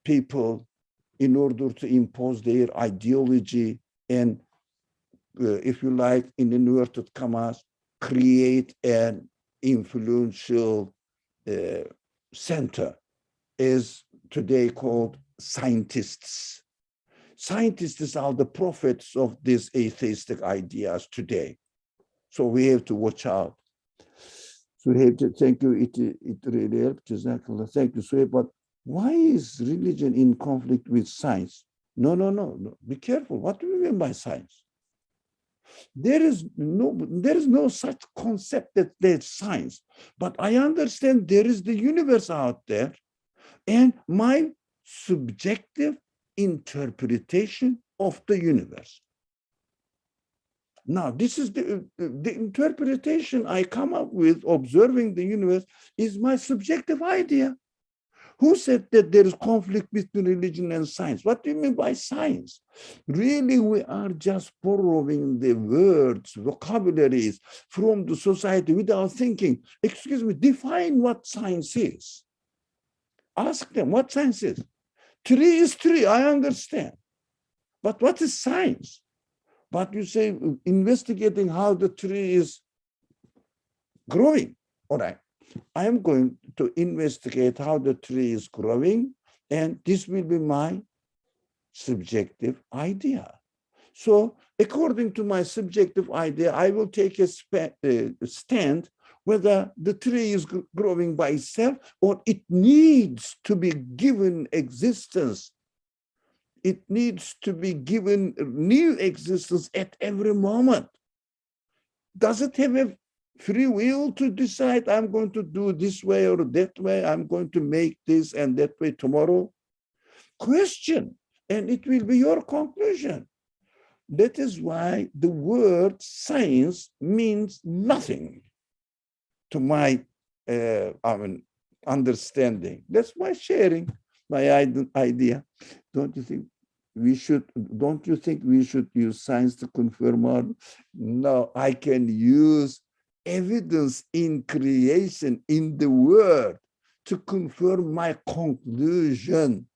people in order to impose their ideology and, if you like, in inverted commas, create an influential center, is today called scientists. Scientists are the prophets of these atheistic ideas today. So we have to watch out. So we have to, thank you, it really helped. Thank you, Suhaib. But why is religion in conflict with science? No. Be careful. What do you mean by science? There is no such concept that there's science. But I understand there is the universe out there, and my subjective interpretation of the universe. Now, this is the interpretation I come up with observing the universe is my subjective idea. Who said that there is conflict between religion and science? What do you mean by science? Really, we are just borrowing the words, vocabularies from the society without thinking. Excuse me, define what science is. Ask them what science is. Tree is tree, I understand. But what is science? But you say investigating how the tree is growing. All right. I am going to investigate how the tree is growing, and this will be my subjective idea. So according to my subjective idea, I will take a stand whether the tree is growing by itself or it needs to be given existence. It needs to be given new existence at every moment. Does it have a free will to decide I'm going to do this way or that way? I'm going to make this and that way tomorrow? Question, and it will be your conclusion. That is why the word science means nothing to my understanding. That's my sharing, my idea. Don't you think we should? Don't you think we should use science to confirm our? No, I can use evidence in creation in the world to confirm my conclusion.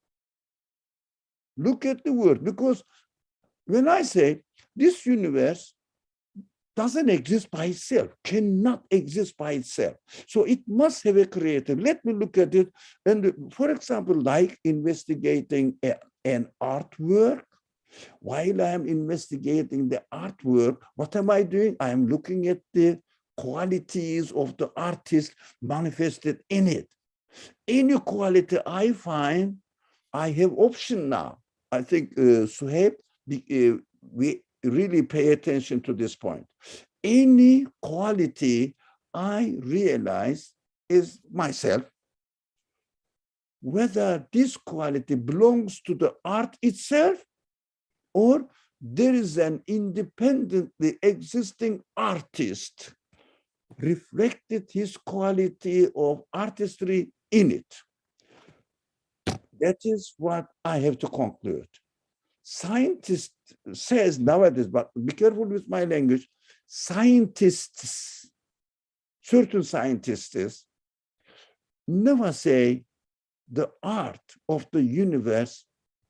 Look at the word, because when I say this universe doesn't exist by itself, cannot exist by itself. So it must have a creator. Let me look at it. And for example, like investigating an artwork, while I am investigating the artwork, what am I doing? I am looking at the qualities of the artist manifested in it. Any quality I find, I have option now. I think Suhaib, we really pay attention to this point. Any quality I realize is myself, whether this quality belongs to the art itself or there is an independently existing artist reflected his quality of artistry in it. That is what I have to conclude. Scientist says nowadays, but be careful with my language, scientists, certain scientists never say the art of the universe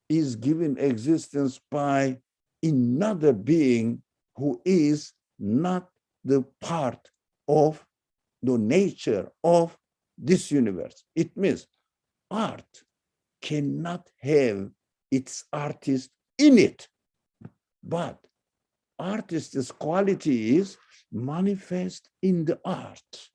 is given existence by another being who is not the part of the nature of this universe. It means art cannot have its artist in it, but artist's quality is manifest in the art.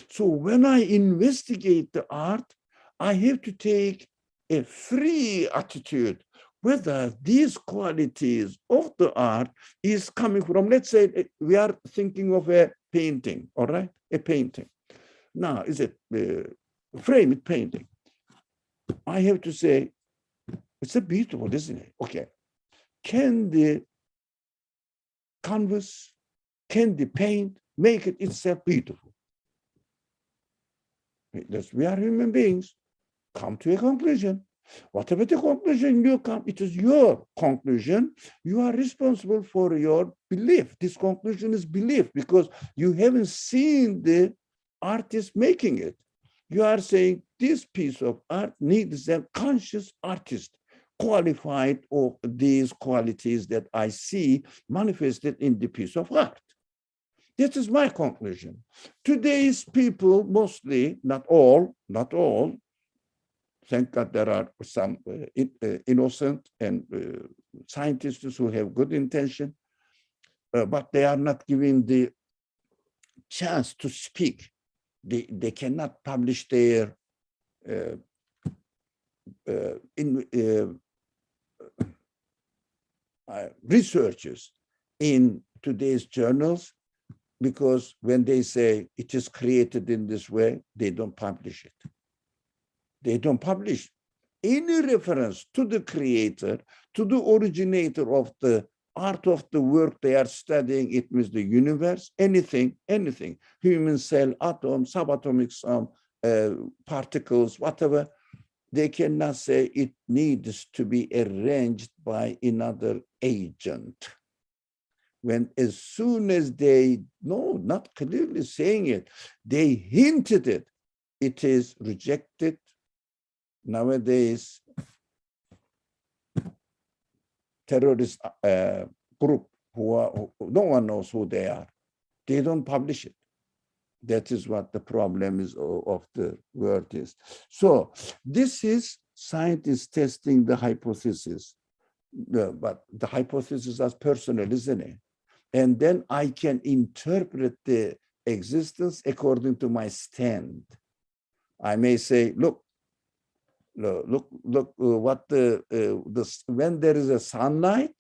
So when I investigate the art, I have to take a free attitude, whether these qualities of the art is coming from, let's say we are thinking of a painting, all right, a painting. Now, is it framed painting? I have to say, it's a beautiful, isn't it? Okay. Can the canvas, can the paint make it itself beautiful? We are human beings. Come to a conclusion. Whatever the conclusion you come, it is your conclusion. You are responsible for your belief. This conclusion is belief because you haven't seen the artist making it. You are saying this piece of art needs a conscious artist qualified of these qualities that I see manifested in the piece of art. This is my conclusion. Today's people, mostly, not all, thank God there are some innocent and scientists who have good intention, but they are not given the chance to speak. They cannot publish their researches in today's journals, because when they say it is created in this way, they don't publish it. They don't publish any reference to the creator, to the originator of the art of the work they are studying. It means the universe, anything, human cell, atom, subatomic particles, whatever. They cannot say it needs to be arranged by another agent. When as soon as they, no, not clearly saying it, they hinted it, it is rejected. Nowadays, terrorist group who no one knows who they are, they don't publish it. That is what the problem is of the world is. So this is scientists testing the hypothesis, but the hypothesis is personal, isn't it? And then I can interpret the existence according to my stand. I may say, look, what when there is a sunlight,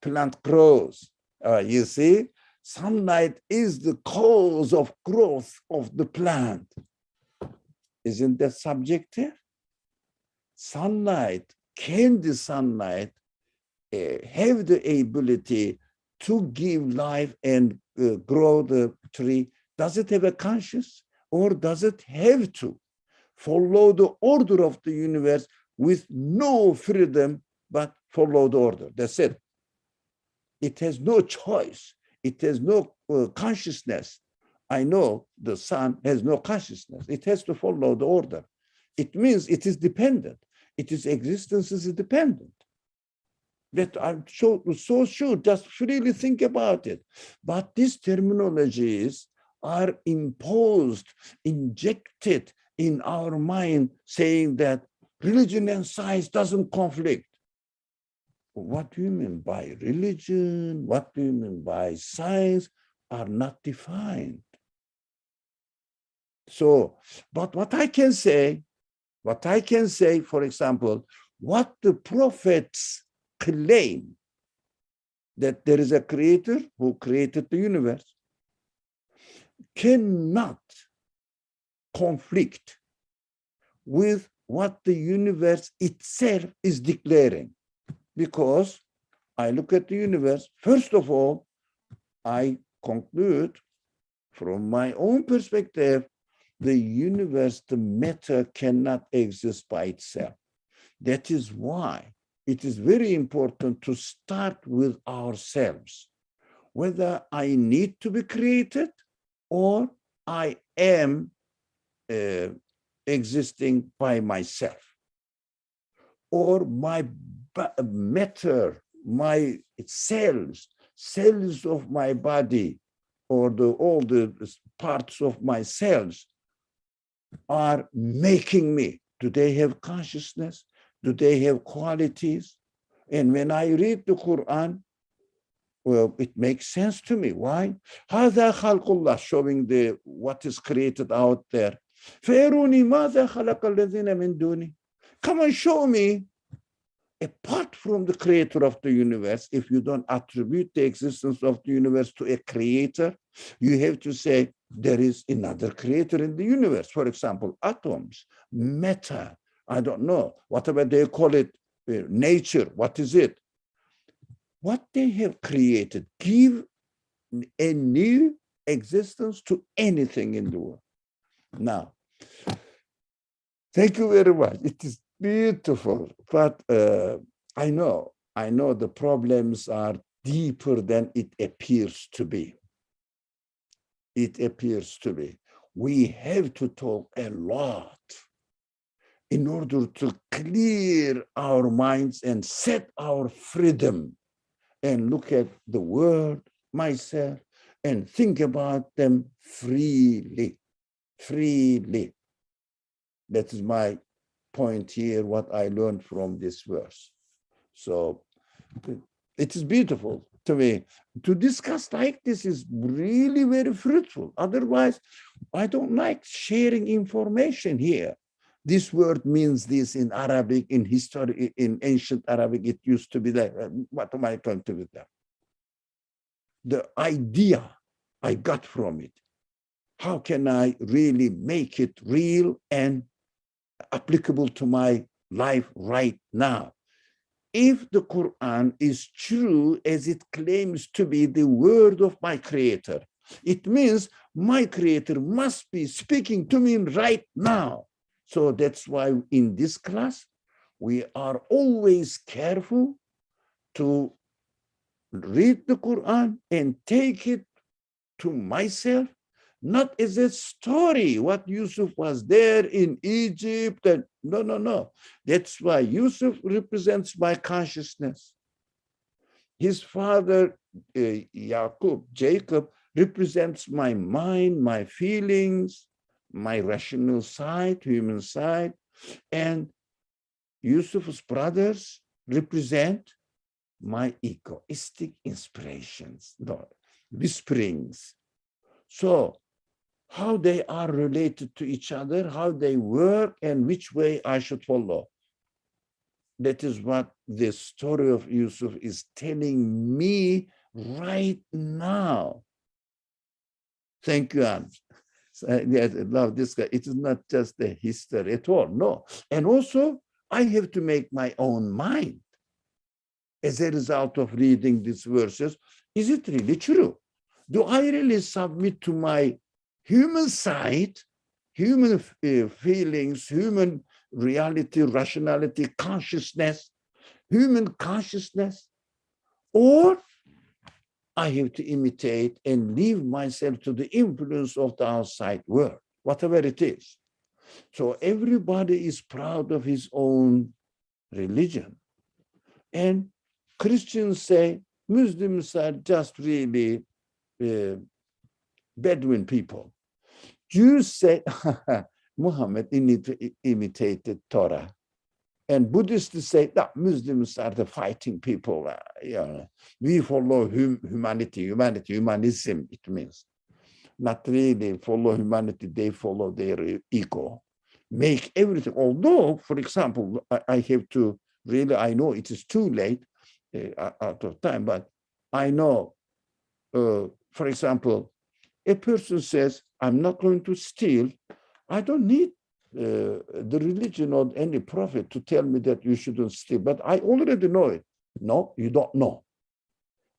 plant grows. You see, sunlight is the cause of growth of the plant. Isn't that subjective? Sunlight, can the sunlight have the ability to give life and grow the tree, does it have a conscience, or does it have to follow the order of the universe with no freedom but follow the order? That's it. It has no choice. It has no consciousness. I know the sun has no consciousness. It has to follow the order. It means it is dependent. Its existence is dependent. That I'm so sure, just freely think about it. But these terminologies are imposed, injected in our mind, saying that religion and science doesn't conflict. What do you mean by religion? What do you mean by science? Are not defined. So, but what I can say, for example, what the prophets claim, that there is a creator who created the universe, cannot conflict with what the universe itself is declaring. Because I look at the universe, first of all, I conclude from my own perspective, the universe, the matter cannot exist by itself. That is why it is very important to start with ourselves, whether I need to be created or I am existing by myself, or my matter, my cells of my body, or all the parts of my cells are making me. Do they have consciousness? Do they have qualities? And when I read the Quran, well, it makes sense to me. Why? هذا خلق الله, showing what is created out there. فَأَرُونِي مَاذَا خَلَقَ الَّذِينَ مِن دُونِي. Come and show me, apart from the creator of the universe. If you don't attribute the existence of the universe to a creator, you have to say there is another creator in the universe. For example, atoms, matter, I don't know, whatever they call it, nature, what is it? What they have created give a new existence to anything in the world. Now, thank you very much. It is beautiful, but I know the problems are deeper than it appears to be. It appears to be. We have to talk a lot in order to clear our minds and set our freedom and look at the world, myself, and think about them freely. That is my point here, what I learned from this verse. So it is beautiful to me. To discuss like this is really very fruitful. Otherwise, I don't like sharing information here. This word means this in Arabic, in history, in ancient Arabic, it used to be like, what am I going to do there? The idea I got from it, how can I really make it real and applicable to my life right now? If the Quran is true as it claims to be the word of my creator, it means my creator must be speaking to me right now. So that's why in this class, we are always careful to read the Quran and take it to myself, not as a story, what Yusuf was there in Egypt. And no. That's why Yusuf represents my consciousness. His father, Jacob, represents my mind, my feelings, my rational side, human side. And Yusuf's brothers represent my egoistic inspirations, whisperings. So how they are related to each other, how they work, and which way I should follow. That is what the story of Yusuf is telling me right now. Thank you, Anne. Yes, I love this guy. It is not just a history at all, no. And also, I have to make my own mind. as a result of reading these verses, is it really true? Do I really submit to my human side, human feelings, human reality, rationality, consciousness, human consciousness, or I have to imitate and leave myself to the influence of the outside world, whatever it is. So everybody is proud of his own religion. And Christians say Muslims are just really Bedouin people. Jews say Muhammad imitated Torah. And Buddhists say that Muslims are the fighting people. We follow humanism, it means. Not really follow humanity, they follow their ego. Make everything, although, for example, I have to really, I know it is too late out of time, but I know, for example, a person says, I'm not going to steal. I don't need the religion or any prophet to tell me that you shouldn't steal, but I already know it. No, you don't know.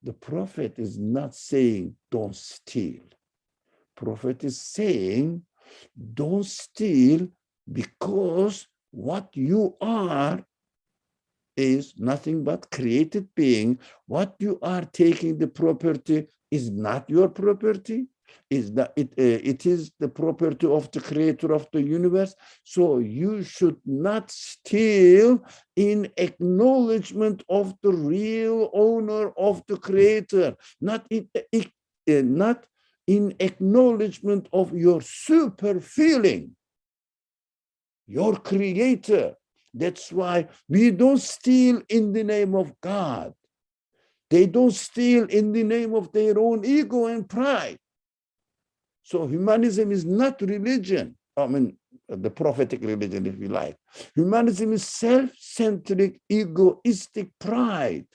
The prophet is not saying don't steal. Prophet is saying don't steal because what you are is nothing but created being. What you are taking the property is not your property. It is the property of the creator of the universe. So you should not steal in acknowledgement of the real owner of the creator, not in acknowledgement of your super feeling, your creator. That's why we don't steal in the name of God. They don't steal in the name of their own ego and pride. So humanism is not religion. I mean, the prophetic religion, if you like. Humanism is self-centric, egoistic pride.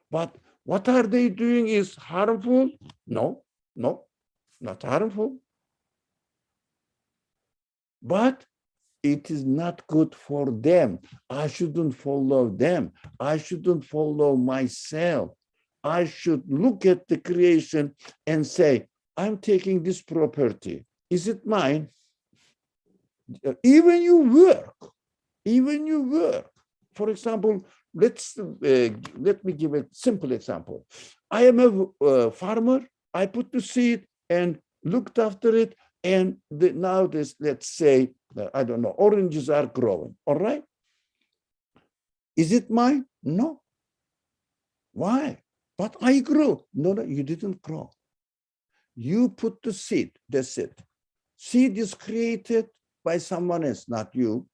But what are they doing is harmful? No, not harmful. But it is not good for them. I shouldn't follow them. I shouldn't follow myself. I should look at the creation and say, I'm taking this property. Is it mine? Even you work. For example, let me give a simple example. I am a farmer. I put the seed and looked after it. And now this, let's say, I don't know, oranges are growing, all right? Is it mine? No. Why? But I grew. No, you didn't grow. You put the seed, that's it. Seed is created by someone else, not you.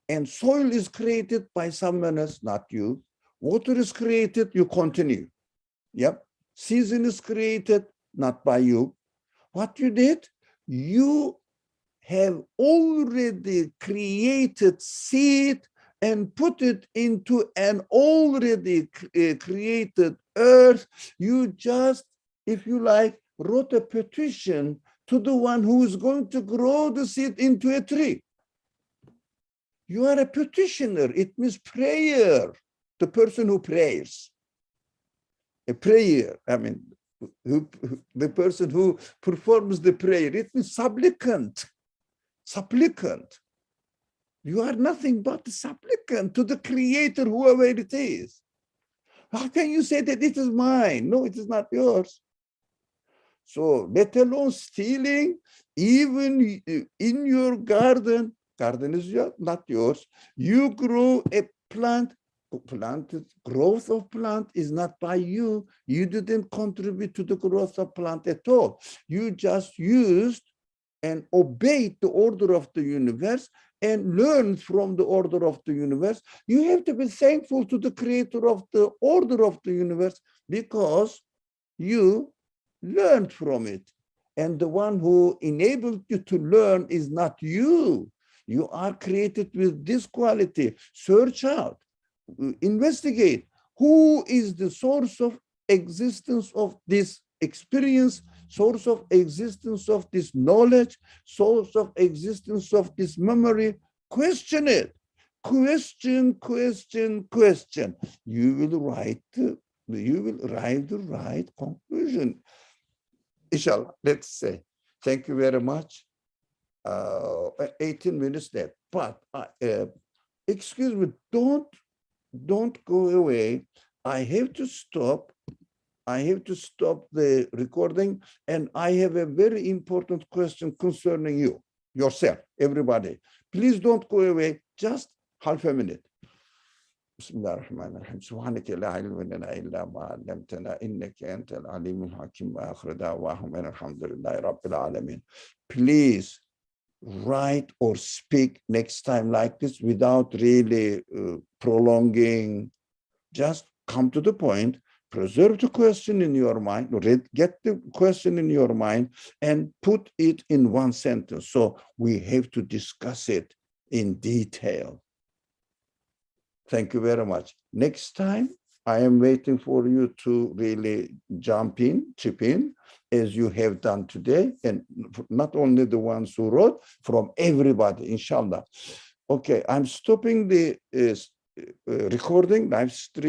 And soil is created by someone else, not you. Water is created, you continue. Yep. Season is created, not by you. What you did, you have already created seed and put it into an already created earth. You just, if you like, wrote a petition to the one who is going to grow the seed into a tree. You are a petitioner. It means prayer. The person who prays. A prayer, I mean, the person who performs the prayer. It means supplicant. Supplicant. You are nothing but a supplicant to the creator, whoever it is. How can you say that it is mine? No, it is not yours. So let alone stealing, even in your garden is not yours. You grow a plant, growth of plant is not by you. You didn't contribute to the growth of plant at all. You just used and obeyed the order of the universe and learned from the order of the universe. You have to be thankful to the creator of the order of the universe because you learned from it. And the one who enabled you to learn is not you. You are created with this quality. Search out, investigate who is the source of existence of this experience, source of existence of this knowledge, source of existence of this memory. Question it. question. You will arrive the right conclusion. Inshallah, let's say. Thank you very much. 18 minutes left. But excuse me, don't go away. I have to stop the recording, and I have a very important question concerning you, yourself, everybody. Please don't go away, just half a minute. بسم الله الرحمن الرحيم سبحانك لا علم لنا إلا ما علمتنا إنك أنت العليم الحكيم وآخر دعواهم أن الحمد لله رب العالمين. Please write or speak next time like this without really prolonging. Just come to the point, preserve the question in your mind, get the question in your mind and put it in one sentence. So we have to discuss it in detail. Thank you very much. Next time, I am waiting for you to really chip in, as you have done today, and not only the ones who wrote, from everybody, inshallah. Okay, I'm stopping the recording, live stream.